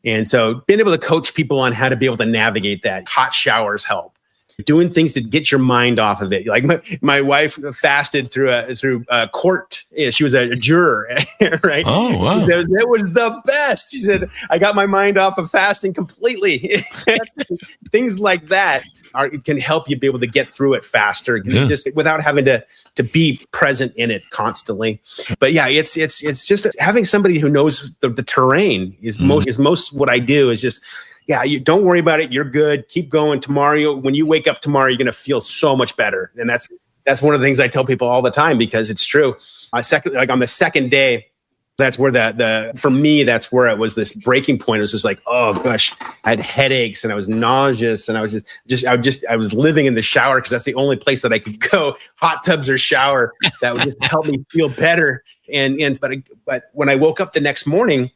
[SPEAKER 3] And so being able to coach people on how to be able to navigate that. Hot showers help. Doing things to get your mind off of it. Like my wife fasted through court. She was a juror, right?
[SPEAKER 2] Oh, wow.
[SPEAKER 3] It was the best. She said, I got my mind off of fasting completely. Things like that can help you be able to get through it faster, just without having to be present in it constantly. But yeah, it's just having somebody who knows the terrain is most what I do is just, yeah, you don't worry about it. You're good. Keep going. Tomorrow, when you wake up tomorrow, you're going to feel so much better. And that's one of the things I tell people all the time, because it's true. On the second day, that's where for me, that's where it was this breaking point. It was just like, oh gosh, I had headaches and I was nauseous, and I was living in the shower because that's the only place that I could go, hot tubs or shower, that would just help me feel better. But when I woke up the next morning,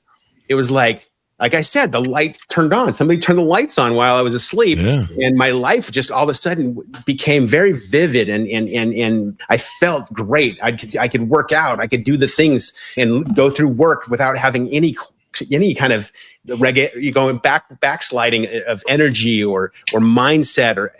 [SPEAKER 3] it was like I said, the lights turned on. Somebody turned the lights on while I was asleep. Yeah. And my life just all of a sudden became very vivid, and I felt great. I could work out. I could do the things and go through work without having any any kind of you going backsliding of energy or mindset, or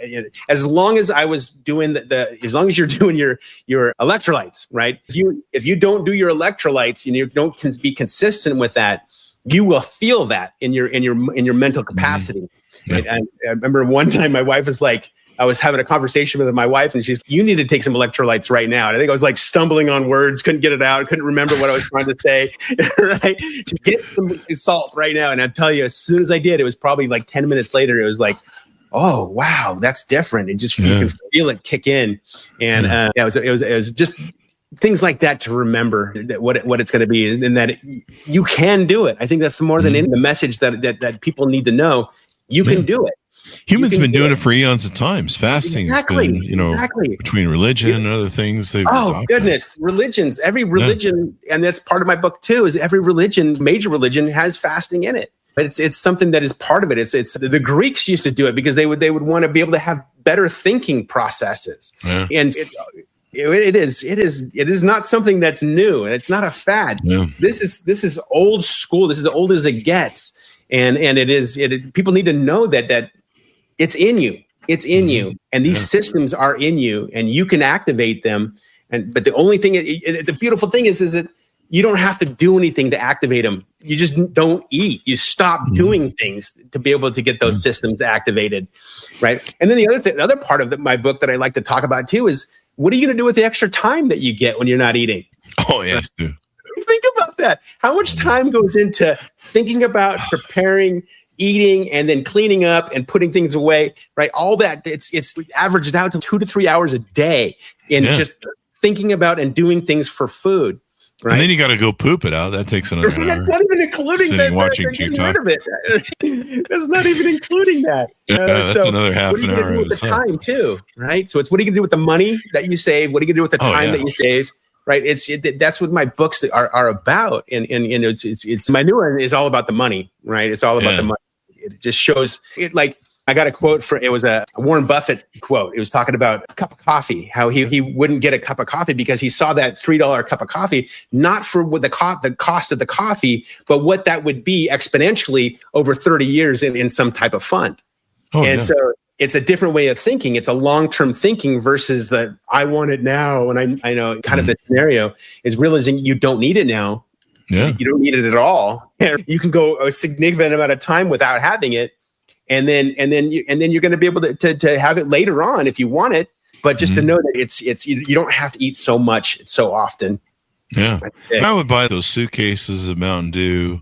[SPEAKER 3] as long as I was doing as long as you're doing your electrolytes, right? If you don't do your electrolytes and you don't be consistent with that, you will feel that in your mental capacity. Yeah. I remember one time my wife was like, I was having a conversation with my wife, and she's, you need to take some electrolytes right now. And I think I was like stumbling on words, couldn't get it out, couldn't remember what I was trying to say. Right? Get some salt right now. And I tell you, as soon as I did, it was probably like 10 minutes later, it was like, oh, wow, that's different. And just you can feel it kick in. And it was just things like that to remember that what it's going to be, and that you can do it. I think that's more than any the message that people need to know. You can do it.
[SPEAKER 2] Humans have been doing it for eons of times. Fasting,
[SPEAKER 3] exactly.
[SPEAKER 2] Between religion and other things.
[SPEAKER 3] Goodness, religions. Every religion, and that's part of my book too. Is every religion, major religion, has fasting in it. But it's something that is part of it. It's the Greeks used to do it because they would want to be able to have better thinking processes. Yeah. And it is not something that's new. It's not a fad. Yeah. This is old school. This is as old as it gets. And people need to know that it's in you. It's in you. And these systems are in you, and you can activate them. But the only thing, the beautiful thing is that you don't have to do anything to activate them. You just don't eat. You stop doing things to be able to get those systems activated, right? And then the other part of my book that I like to talk about too is, what are you going to do with the extra time that you get when you're not eating?
[SPEAKER 2] Oh, yes, dude.
[SPEAKER 3] Think about that. How much time goes into thinking about preparing, eating, and then cleaning up and putting things away, right? All that, it's averaged out to 2 to 3 hours a day in just thinking about and doing things for food. Right?
[SPEAKER 2] And then you got to go poop it out. That takes another hour.
[SPEAKER 3] That's not even including that.
[SPEAKER 2] Watching TikTok.
[SPEAKER 3] That's not even including that.
[SPEAKER 2] That's another half an hour.
[SPEAKER 3] What are you going to do with the time too, right? So it's, what are you going to do with the money that you save? What are you going to do with the time that you save? Right? That's what my books are about. And it's my new one is all about the money, right? It's all about the money. It just shows it. Like, I got a quote it was a Warren Buffett quote. It was talking about a cup of coffee, how he wouldn't get a cup of coffee because he saw that $3 cup of coffee, not for what the cost of the coffee, but what that would be exponentially over 30 years in some type of fund. So it's a different way of thinking. It's a long-term thinking versus the I want it now. And I know kind of the scenario is realizing you don't need it now. Yeah. You don't need it at all. You can go a significant amount of time without having it. And then you're going to be able to have it later on if you want it, but just to know that it's you don't have to eat so much so often.
[SPEAKER 2] Yeah, I would buy those suitcases of Mountain Dew,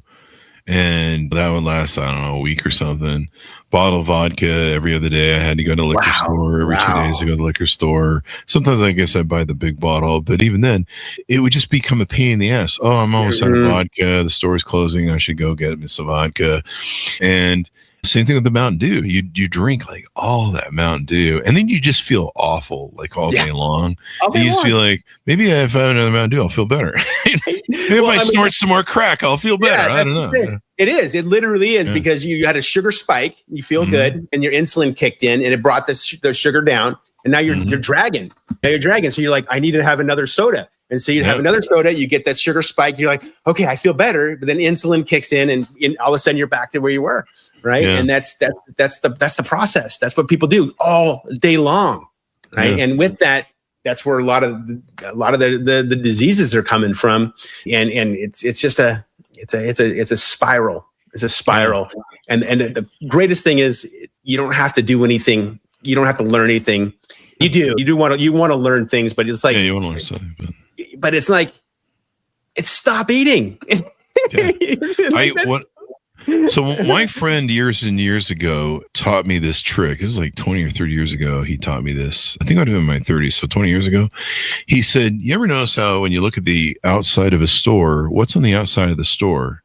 [SPEAKER 2] and that would last, I don't know, a week or something. Bottle of vodka every other day. I had to go to the liquor store every 2 days to go to the liquor store. Sometimes I guess I'd buy the big bottle, but even then, it would just become a pain in the ass. Oh, I'm almost out of vodka. The store's closing. I should go get me some vodka. And same thing with the Mountain Dew. You drink like all that Mountain Dew, and then you just feel awful like all day long. You just feel like, maybe if I have another Mountain Dew, I'll feel better. Maybe if I snort some more crack, I'll feel better. I don't know.
[SPEAKER 3] It is. It literally is because you had a sugar spike, you feel good, and your insulin kicked in, and it brought the sugar down, and now you're dragging. Now you're dragging. So you're like, I need to have another soda. And so you have another soda, you get that sugar spike, you're like, okay, I feel better. But then insulin kicks in, and all of a sudden you're back to where you were. Right. Yeah. And that's the process. That's what people do all day long. Right. Yeah. And with that, that's where a lot of the diseases are coming from. And it's just a spiral. It's a spiral. And the greatest thing is you don't have to do anything. You don't have to learn anything. You want to learn things, but it's like,
[SPEAKER 2] you want to learn something,
[SPEAKER 3] but it's like, it's stop eating.
[SPEAKER 2] So my friend years and years ago taught me this trick. It was like 20 or 30 years ago. He taught me this. I think I'd been in my 30s. So 20 years ago, he said, you ever notice how when you look at the outside of a store, what's on the outside of the store?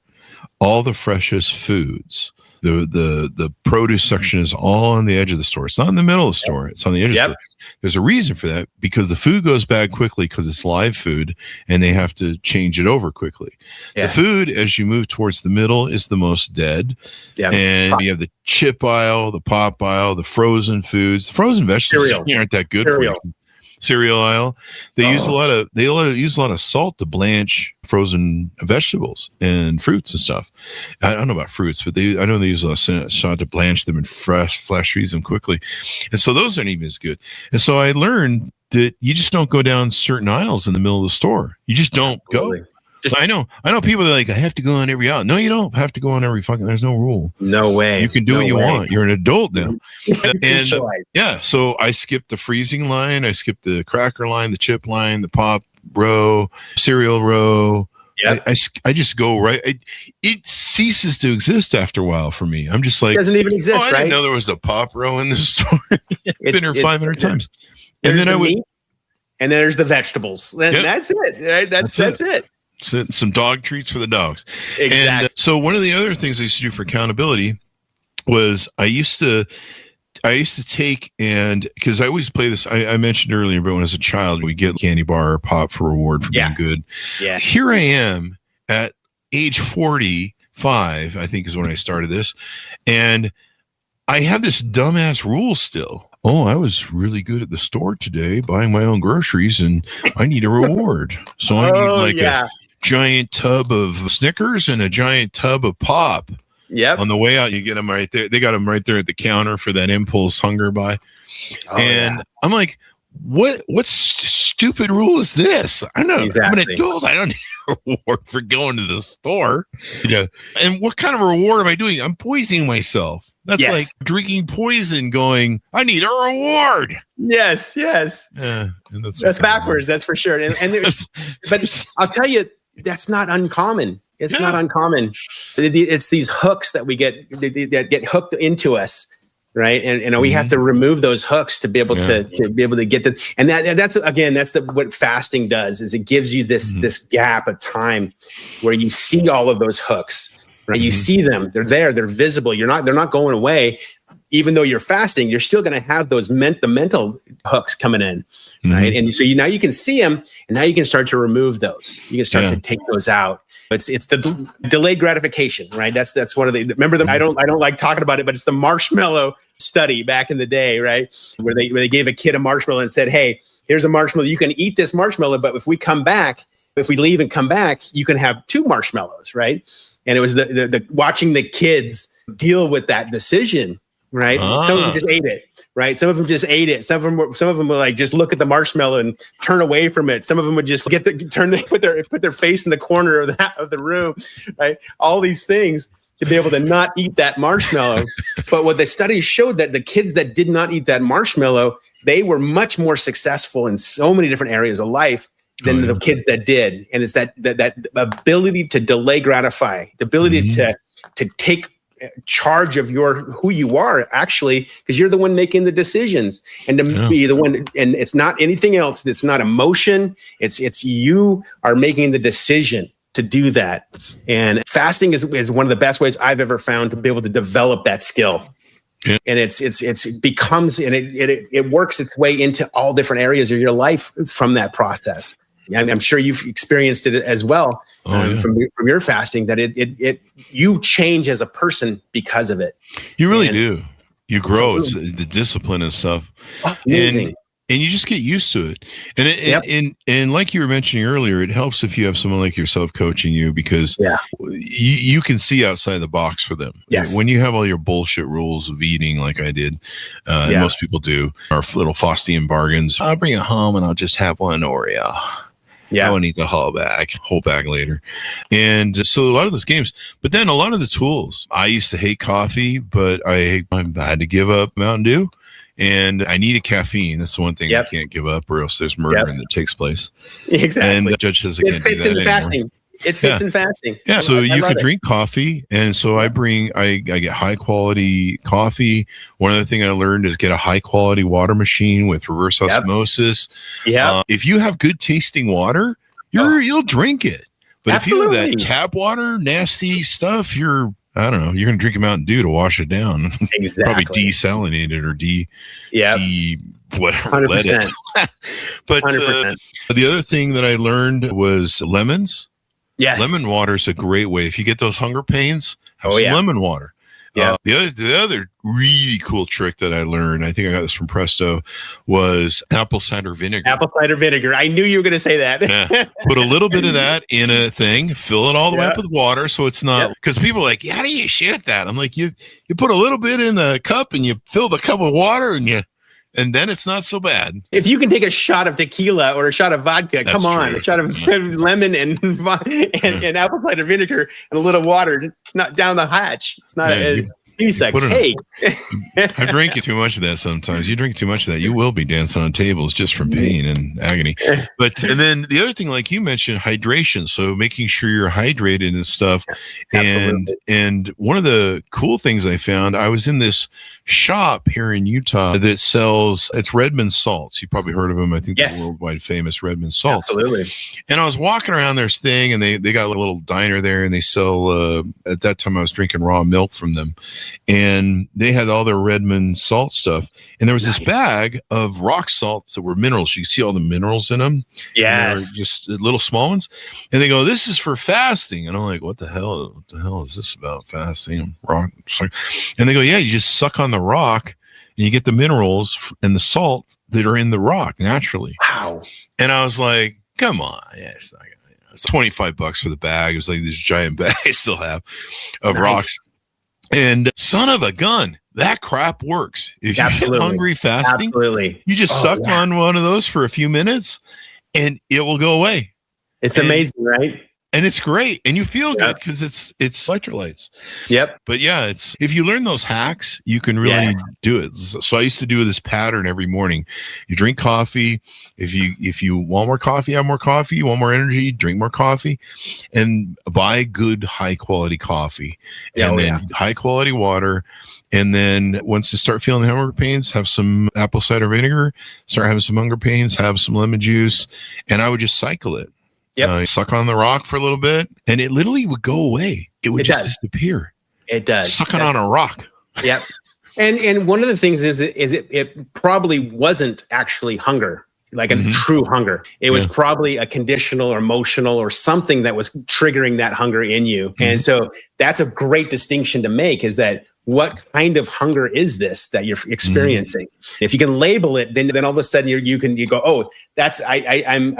[SPEAKER 2] All the freshest foods. The produce section is all on the edge of the store. It's not in the middle of the store. It's on the edge of the store. There's a reason for that, because the food goes bad quickly because it's live food and they have to change it over quickly. The food, as you move towards the middle, is the most dead. And you have the chip aisle, the pop aisle, the frozen foods. The frozen vegetables aren't that good for you. cereal aisle. They use a lot of salt to blanch frozen vegetables and fruits and stuff. I don't know about fruits, but I know they use a lot of salt to blanch them and flash freeze them quickly. And so those aren't even as good. And so I learned that you just don't go down certain aisles in the middle of the store. You just don't go. I know people that are like, I have to go on every aisle. No, you don't have to go on every there's no rule.
[SPEAKER 3] No way.
[SPEAKER 2] You can do what you want. You're an adult now. And so I skipped the freezing line. I skipped the cracker line, the chip line, the pop row, cereal row. Yep. I just go right. It ceases to exist after a while for me. I'm just like,
[SPEAKER 3] it doesn't even exist,
[SPEAKER 2] I didn't know there was a pop row in this store. It's been here 500 times.
[SPEAKER 3] And then and there's the vegetables. And that's it. Right? That's it.
[SPEAKER 2] Some dog treats for the dogs.
[SPEAKER 3] Exactly.
[SPEAKER 2] And so one of the other things I used to do for accountability was I used to take, and because I always play this, I mentioned earlier, but when I was a child, we get candy bar or pop for reward for being good.
[SPEAKER 3] Yeah.
[SPEAKER 2] Here I am at age 45, I think is when I started this. And I have this dumbass rule still. Oh, I was really good at the store today buying my own groceries and I need a reward. So I need a giant tub of Snickers and a giant tub of pop.
[SPEAKER 3] Yep.
[SPEAKER 2] On the way out, you get them right there. They got them right there at the counter for that impulse hunger buy. I'm like, what stupid rule is this? I'm an adult. I don't need a reward for going to the store. Yeah. And what kind of reward am I doing? I'm poisoning myself. That's like drinking poison going, I need a reward.
[SPEAKER 3] Yes.
[SPEAKER 2] And
[SPEAKER 3] that's backwards. That's for sure. But I'll tell you, that's not uncommon. It's not uncommon. It's these hooks that we get that get hooked into us, right? And we have to remove those hooks to be able to get the. And that's what fasting does is it gives you this gap of time where you see all of those hooks. Right, you see them; they're there, they're visible. They're not going away. Even though you're fasting, you're still going to have those the mental hooks coming in, right? And so now you can see them, and now you can start to remove those. You can start to take those out. It's the delayed gratification, right? That's one of the. Remember I don't like talking about it, but it's the marshmallow study back in the day, right? Where they gave a kid a marshmallow and said, "Hey, here's a marshmallow. You can eat this marshmallow, but if we leave and come back, you can have 2 marshmallows, right?" And it was the watching the kids deal with that decision, right? Some of them just ate it, right? Some of them just ate it. Some of them were like just look at the marshmallow and turn away from it. Some of them would just put their face in the corner of the room, right? All these things to be able to not eat that marshmallow. But what the studies showed that the kids that did not eat that marshmallow, they were much more successful in so many different areas of life than the kids that did. And it's that ability to delay gratify, the ability to take charge of who you are actually, because you're the one making the decisions, and to be the one, and it's not anything else. It's not emotion. It's you are making the decision to do that. And fasting is one of the best ways I've ever found to be able to develop that skill. Yeah. And it becomes, and it works its way into all different areas of your life from that process. I'm sure you've experienced it as well from your fasting, that you change as a person because of it.
[SPEAKER 2] You really do. You grow. It's the discipline and stuff.
[SPEAKER 3] Amazing.
[SPEAKER 2] And you just get used to it. And like you were mentioning earlier, it helps if you have someone like yourself coaching you, because you can see outside the box for them.
[SPEAKER 3] Yes.
[SPEAKER 2] When you have all your bullshit rules of eating like I did, and most people do, our little Faustian bargains. I'll bring it home and I'll just have one Oreo. Yeah, I won't eat the whole bag later. And so a lot of those games, but then a lot of the tools. I used to hate coffee, but I had to give up Mountain Dew. And I needed caffeine. That's the one thing I can't give up, or else there's murdering that takes place.
[SPEAKER 3] Exactly.
[SPEAKER 2] And the judge says it
[SPEAKER 3] fits in fasting. It fits in fasting.
[SPEAKER 2] Yeah. So you can drink coffee. And so I get high quality coffee. One other thing I learned is get a high quality water machine with reverse osmosis. Yeah. If you have good tasting water, you'll drink it. But if you have that tap water, nasty stuff, I don't know, you're going to drink a Mountain Dew to wash it down.
[SPEAKER 3] Exactly.
[SPEAKER 2] Probably desalinate it or whatever.
[SPEAKER 3] 100%.
[SPEAKER 2] But the other thing that I learned was lemons. Yes. Lemon water is a great way. If you get those hunger pains, have some lemon water.
[SPEAKER 3] Yeah.
[SPEAKER 2] The other really cool trick that I learned, I think I got this from Presto, was apple cider vinegar.
[SPEAKER 3] Apple cider vinegar. I knew you were going to say that.
[SPEAKER 2] Yeah. Put a little bit of that in a thing, fill it all the way up with water, so it's not, because people are like, how do you shoot that? I'm like, you put a little bit in the cup and you fill the cup with water and then it's not so bad.
[SPEAKER 3] If you can take a shot of tequila or a shot of vodka, come on, a shot of lemon and apple cider vinegar and a little water, not down the hatch. It's not piece of cake.
[SPEAKER 2] I drink too much of that sometimes. You drink too much of that, you will be dancing on tables just from pain and agony. And then the other thing, like you mentioned, hydration. So making sure you're hydrated and stuff. And one of the cool things I found, I was in this shop here in Utah that sells, it's Redmond salts. You probably heard of them. I think they're worldwide famous Redmond salts.
[SPEAKER 3] Absolutely.
[SPEAKER 2] And I was walking around their thing, and they got a little diner there, and they sell, at that time I was drinking raw milk from them, and they had all their Redmond salt stuff. And there was this bag of rock salts that were minerals. You see all the minerals in them.
[SPEAKER 3] Yes.
[SPEAKER 2] Just little small ones. And they go, this is for fasting. And I'm like, what the hell is this about fasting? Rock. And they go, yeah, you just suck on the rock and you get the minerals and the salt that are in the rock naturally.
[SPEAKER 3] Wow.
[SPEAKER 2] And I was like, come on. Yeah, it's $25 for the bag. It was like this giant bag I still have of rocks. And son of a gun, that crap works. If you're hungry fasting, you just suck on one of those for a few minutes and it will go away.
[SPEAKER 3] It's amazing, right?
[SPEAKER 2] And it's great. And you feel good because it's electrolytes.
[SPEAKER 3] Yep.
[SPEAKER 2] But yeah, if you learn those hacks, you can really do it. So I used to do this pattern every morning. You drink coffee. If you want more coffee, have more coffee. You want more energy, drink more coffee. And buy good, high quality coffee. And then high quality water. And then once you start feeling the hunger pains, have some apple cider vinegar. Start having some hunger pains, have some lemon juice. And I would just cycle it. Yep. Suck on the rock for a little bit, and it literally would go away. It would just disappear.
[SPEAKER 3] It does.
[SPEAKER 2] Sucking on a rock.
[SPEAKER 3] Yep. And one of the things is it probably wasn't actually hunger, like a true hunger. It was probably a conditional or emotional or something that was triggering that hunger in you. And so that's a great distinction to make, is that what kind of hunger is this that you're experiencing? If you can label it, then all of a sudden you go, oh, that's I'm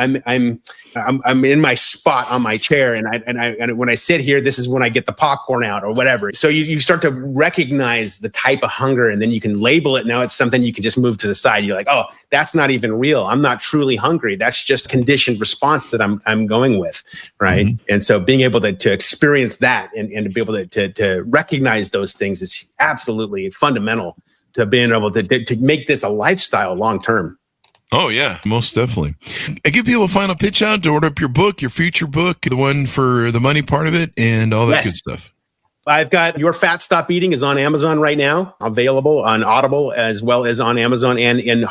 [SPEAKER 3] in my spot on my chair, and when I sit here, this is when I get the popcorn out or whatever. So you start to recognize the type of hunger, and then you can label it. Now it's something you can just move to the side. You're like, oh, that's not even real. I'm not truly hungry. That's just conditioned response that I'm going with, right? And so being able to experience that and to be able to recognize those things is absolutely fundamental to being able to make this a lifestyle long term.
[SPEAKER 2] Oh, yeah, most definitely. I give people a final pitch out to order up your book, your future book, the one for the money part of it, and all that good stuff.
[SPEAKER 3] I've got Your Fat Stop Eating is on Amazon right now, available on Audible as well as on Amazon and in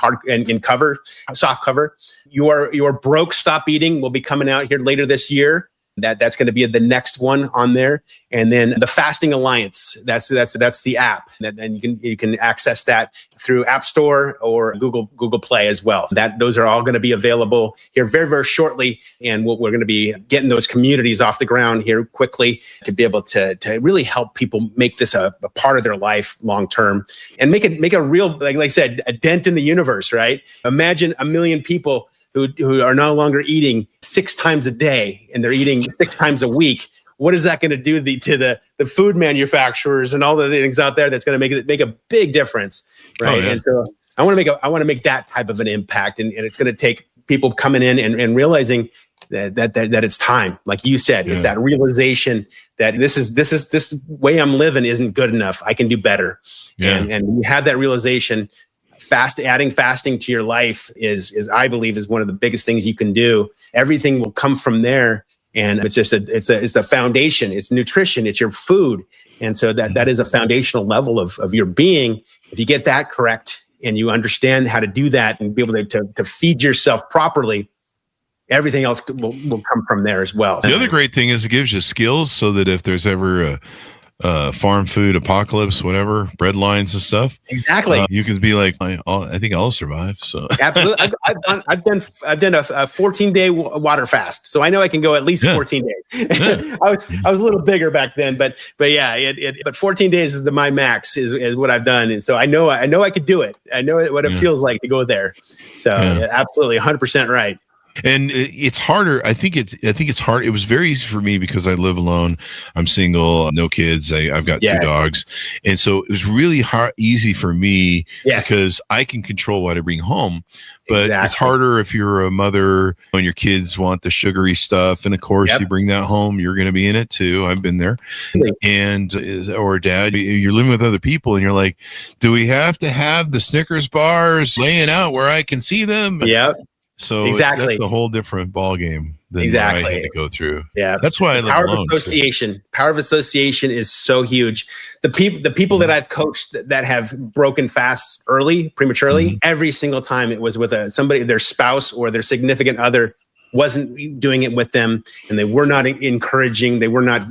[SPEAKER 3] soft cover. Your Broke Stop Eating will be coming out here later this year. That's going to be the next one on there. And then the Fasting Alliance, that's the app, and you can access that through App Store or Google Play as well. So those are all going to be available here very, very shortly. And we're going to be getting those communities off the ground here quickly to be able to really help people make this a part of their life long term and make a real, like I said, a dent in the universe, right? Imagine 1 million people who are no longer eating 6 times a day, and they're eating 6 times a week. What is that going to do to the food manufacturers and all the things out there that's going to make a big difference, right? And so I want to make that type of an impact, and it's going to take people coming in and realizing that it's time. Like you said, it's that realization that this way I'm living isn't good enough. I can do better. And when you have that realization, adding fasting to your life is I believe is one of the biggest things you can do. Everything will come from there, and it's a foundation. It's nutrition. It's your food, and so that is a foundational level of your being. If you get that correct and you understand how to do that and be able to feed yourself properly, everything else will come from there as well.
[SPEAKER 2] The other great thing is it gives you skills so that if there's ever farm food apocalypse, whatever, bread lines and stuff.
[SPEAKER 3] Exactly.
[SPEAKER 2] You can be like, I think I'll survive. So
[SPEAKER 3] Absolutely. I've done a 14-day water fast, so I know I can go at least 14 days.
[SPEAKER 2] Yeah.
[SPEAKER 3] I was a little bigger back then, but yeah, but 14 days is my max is what I've done, and so I know I could do it. I know what it feels like to go there. So absolutely, 100% right.
[SPEAKER 2] And it's harder. I think it's hard. It was very easy for me because I live alone. I'm single, no kids. I've got 2 dogs. And so it was really easy for me because I can control what I bring home. But it's harder if you're a mother and your kids want the sugary stuff. And of course, you bring that home, you're going to be in it too. I've been there. Or dad, you're living with other people and you're like, do we have to have the Snickers bars laying out where I can see them?
[SPEAKER 3] Yep.
[SPEAKER 2] So that's a whole different ball game than what I had to go through.
[SPEAKER 3] Yeah,
[SPEAKER 2] that's why I live alone.
[SPEAKER 3] Power of association is so huge. The people that I've coached that have broken fasts prematurely, every single time it was with somebody, their spouse or their significant other wasn't doing it with them, and they were not encouraging. They were not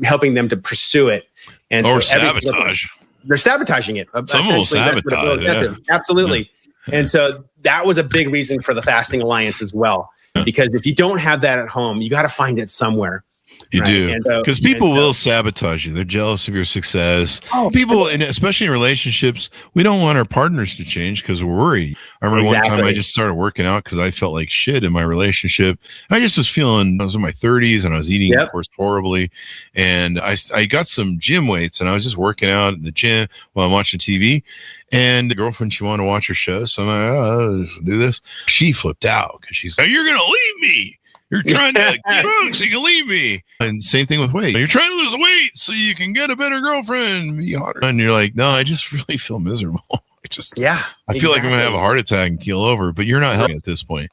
[SPEAKER 3] helping them to pursue it, and
[SPEAKER 2] or sabotage.
[SPEAKER 3] They're sabotaging it.
[SPEAKER 2] Some will sabotage.
[SPEAKER 3] Absolutely. And so that was a big reason for the Fasting Alliance as well, because if you don't have that at home, you got to find it somewhere.
[SPEAKER 2] You do, because people will sabotage you. They're jealous of your success. People, and especially in relationships, we don't want our partners to change because we're worried. I remember one time I just started working out because I felt like shit in my relationship. I just was feeling, I was in my 30s and I was eating, of course, horribly. And I got some gym weights and I was just working out in the gym while I'm watching TV. And the girlfriend, she wanted to watch her show. So I'm like, oh, let's do this. She flipped out because she's like, you're going to leave me. You're trying to get drunk so you can leave me. And same thing with weight. You're trying to lose weight so you can get a better girlfriend, be hotter. And you're like, no, I just really feel miserable. I feel like I'm going to have a heart attack and keel over, but you're not helping at this point.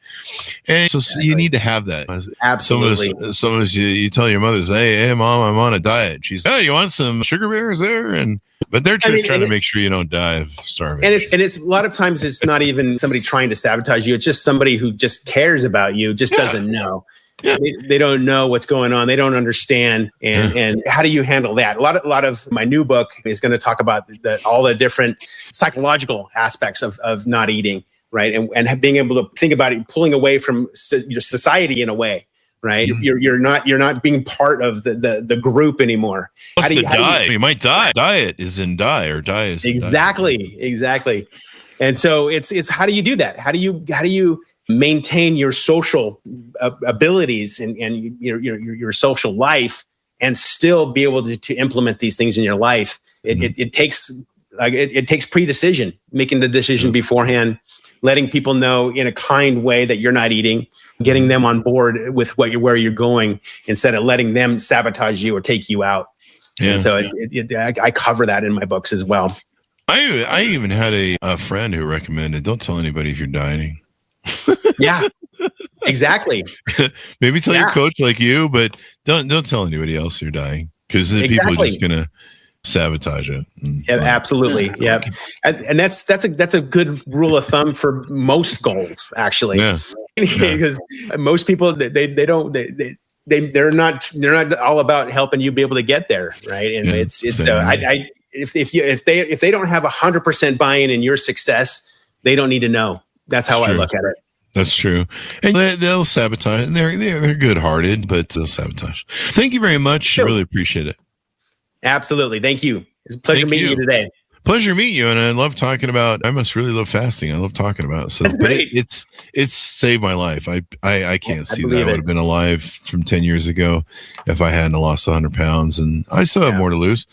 [SPEAKER 2] And so you need to have that.
[SPEAKER 3] Absolutely.
[SPEAKER 2] Some of us, you tell your mothers, hey, mom, I'm on a diet. She's, hey, you want some sugar bears there? But they're just trying to make sure you don't die of starving.
[SPEAKER 3] And it's a lot of times it's not even somebody trying to sabotage you. It's just somebody who just cares about you, just doesn't know. Yeah. They don't know what's going on. They don't understand. And how do you handle that? A lot of my new book is going to talk about all the different psychological aspects of not eating, right? And being able to think about it, pulling away from your society in a way. Right, you're not being part of the group anymore.
[SPEAKER 2] What's the die? You might die. Diet is in die, or die is
[SPEAKER 3] exactly. And so it's how do you do that? How do you maintain your social abilities and your social life and still be able to implement these things in your life? It takes pre-decision, making the decision beforehand, letting people know in a kind way that you're not eating, getting them on board with where you're going instead of letting them sabotage you or take you out. Yeah. And so I cover that in my books as well.
[SPEAKER 2] I even had a friend who recommended, don't tell anybody if you're dieting.
[SPEAKER 3] Yeah, exactly.
[SPEAKER 2] Maybe tell your coach like you, but don't tell anybody else you're dying because people are just going to sabotage it.
[SPEAKER 3] Yeah, absolutely. Yeah. And that's a good rule of thumb for most goals, actually. Yeah. Because most people they're not all about helping you be able to get there, right? And if they don't have 100% buy-in in your success, they don't need to know. That's how I look at it.
[SPEAKER 2] That's true. And they'll sabotage. And they're good-hearted, but they'll sabotage. Thank you very much. Sure. I really appreciate it.
[SPEAKER 3] Absolutely. Thank you. It's a pleasure meeting you today.
[SPEAKER 2] Pleasure meeting you. And I love talking about, I must really love fasting. I love talking about it. So
[SPEAKER 3] that's great.
[SPEAKER 2] It's saved my life. I can't see that I would have been alive from 10 years ago if I hadn't lost 100 pounds. And I still have more to lose,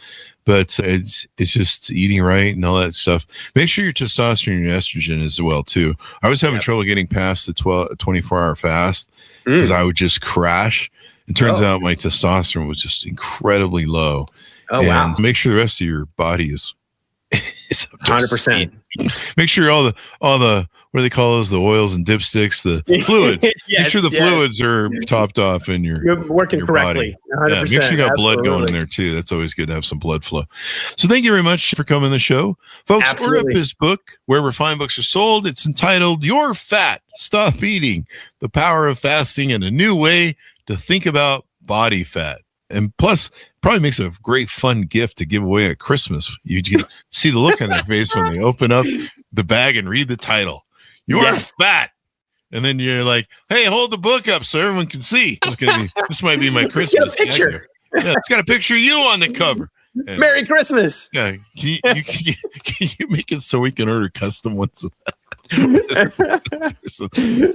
[SPEAKER 2] but it's just eating right and all that stuff. Make sure your testosterone and your estrogen as well too. I was having trouble getting past the 24-hour fast because I would just crash. It turns out my testosterone was just incredibly low. Oh, and wow. Make sure the rest of your body is
[SPEAKER 3] 100%.
[SPEAKER 2] Make sure all the what do they call those? The oils and dipsticks, the fluids. Make sure the fluids are topped off in you're
[SPEAKER 3] working your correctly. 100%.
[SPEAKER 2] Yeah, make sure you got blood going in there too. That's always good to have some blood flow. So thank you very much for coming on the show, folks. Order up his book wherever fine books are sold. It's entitled "You're Fat, Stop Eating: The Power of Fasting and a New Way to Think About Body Fat." And plus, probably makes a great fun gift to give away at Christmas. You can see the look on their face when they open up the bag and read the title. You're fat. And then you're like, hey, hold the book up so everyone can see. This might be my Christmas.
[SPEAKER 3] Let's get a picture.
[SPEAKER 2] Yeah, it's got a picture of you on the cover. And,
[SPEAKER 3] Merry Christmas.
[SPEAKER 2] Yeah, can you make it so we can order custom ones of that?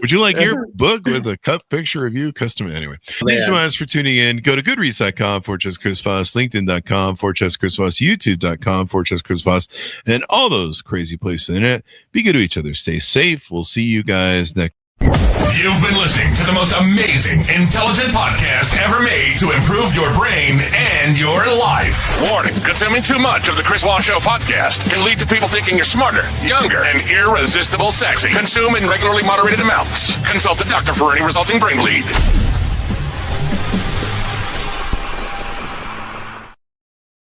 [SPEAKER 2] Would you like your book with a cut picture of you custom? Anyway, thanks so much for tuning in. Go to goodreads.com/Chris Voss, LinkedIn.com/Chris Voss, YouTube.com/Chris Voss, and all those crazy places in the internet. Be good to each other. Stay safe. We'll see you guys next.
[SPEAKER 1] You've been listening to the most amazing, intelligent podcast ever made to improve your brain and your life. Warning, consuming too much of the Chris Voss Show podcast can lead to people thinking you're smarter, younger, and irresistible sexy. Consume in regularly moderated amounts. Consult a doctor for any resulting brain bleed.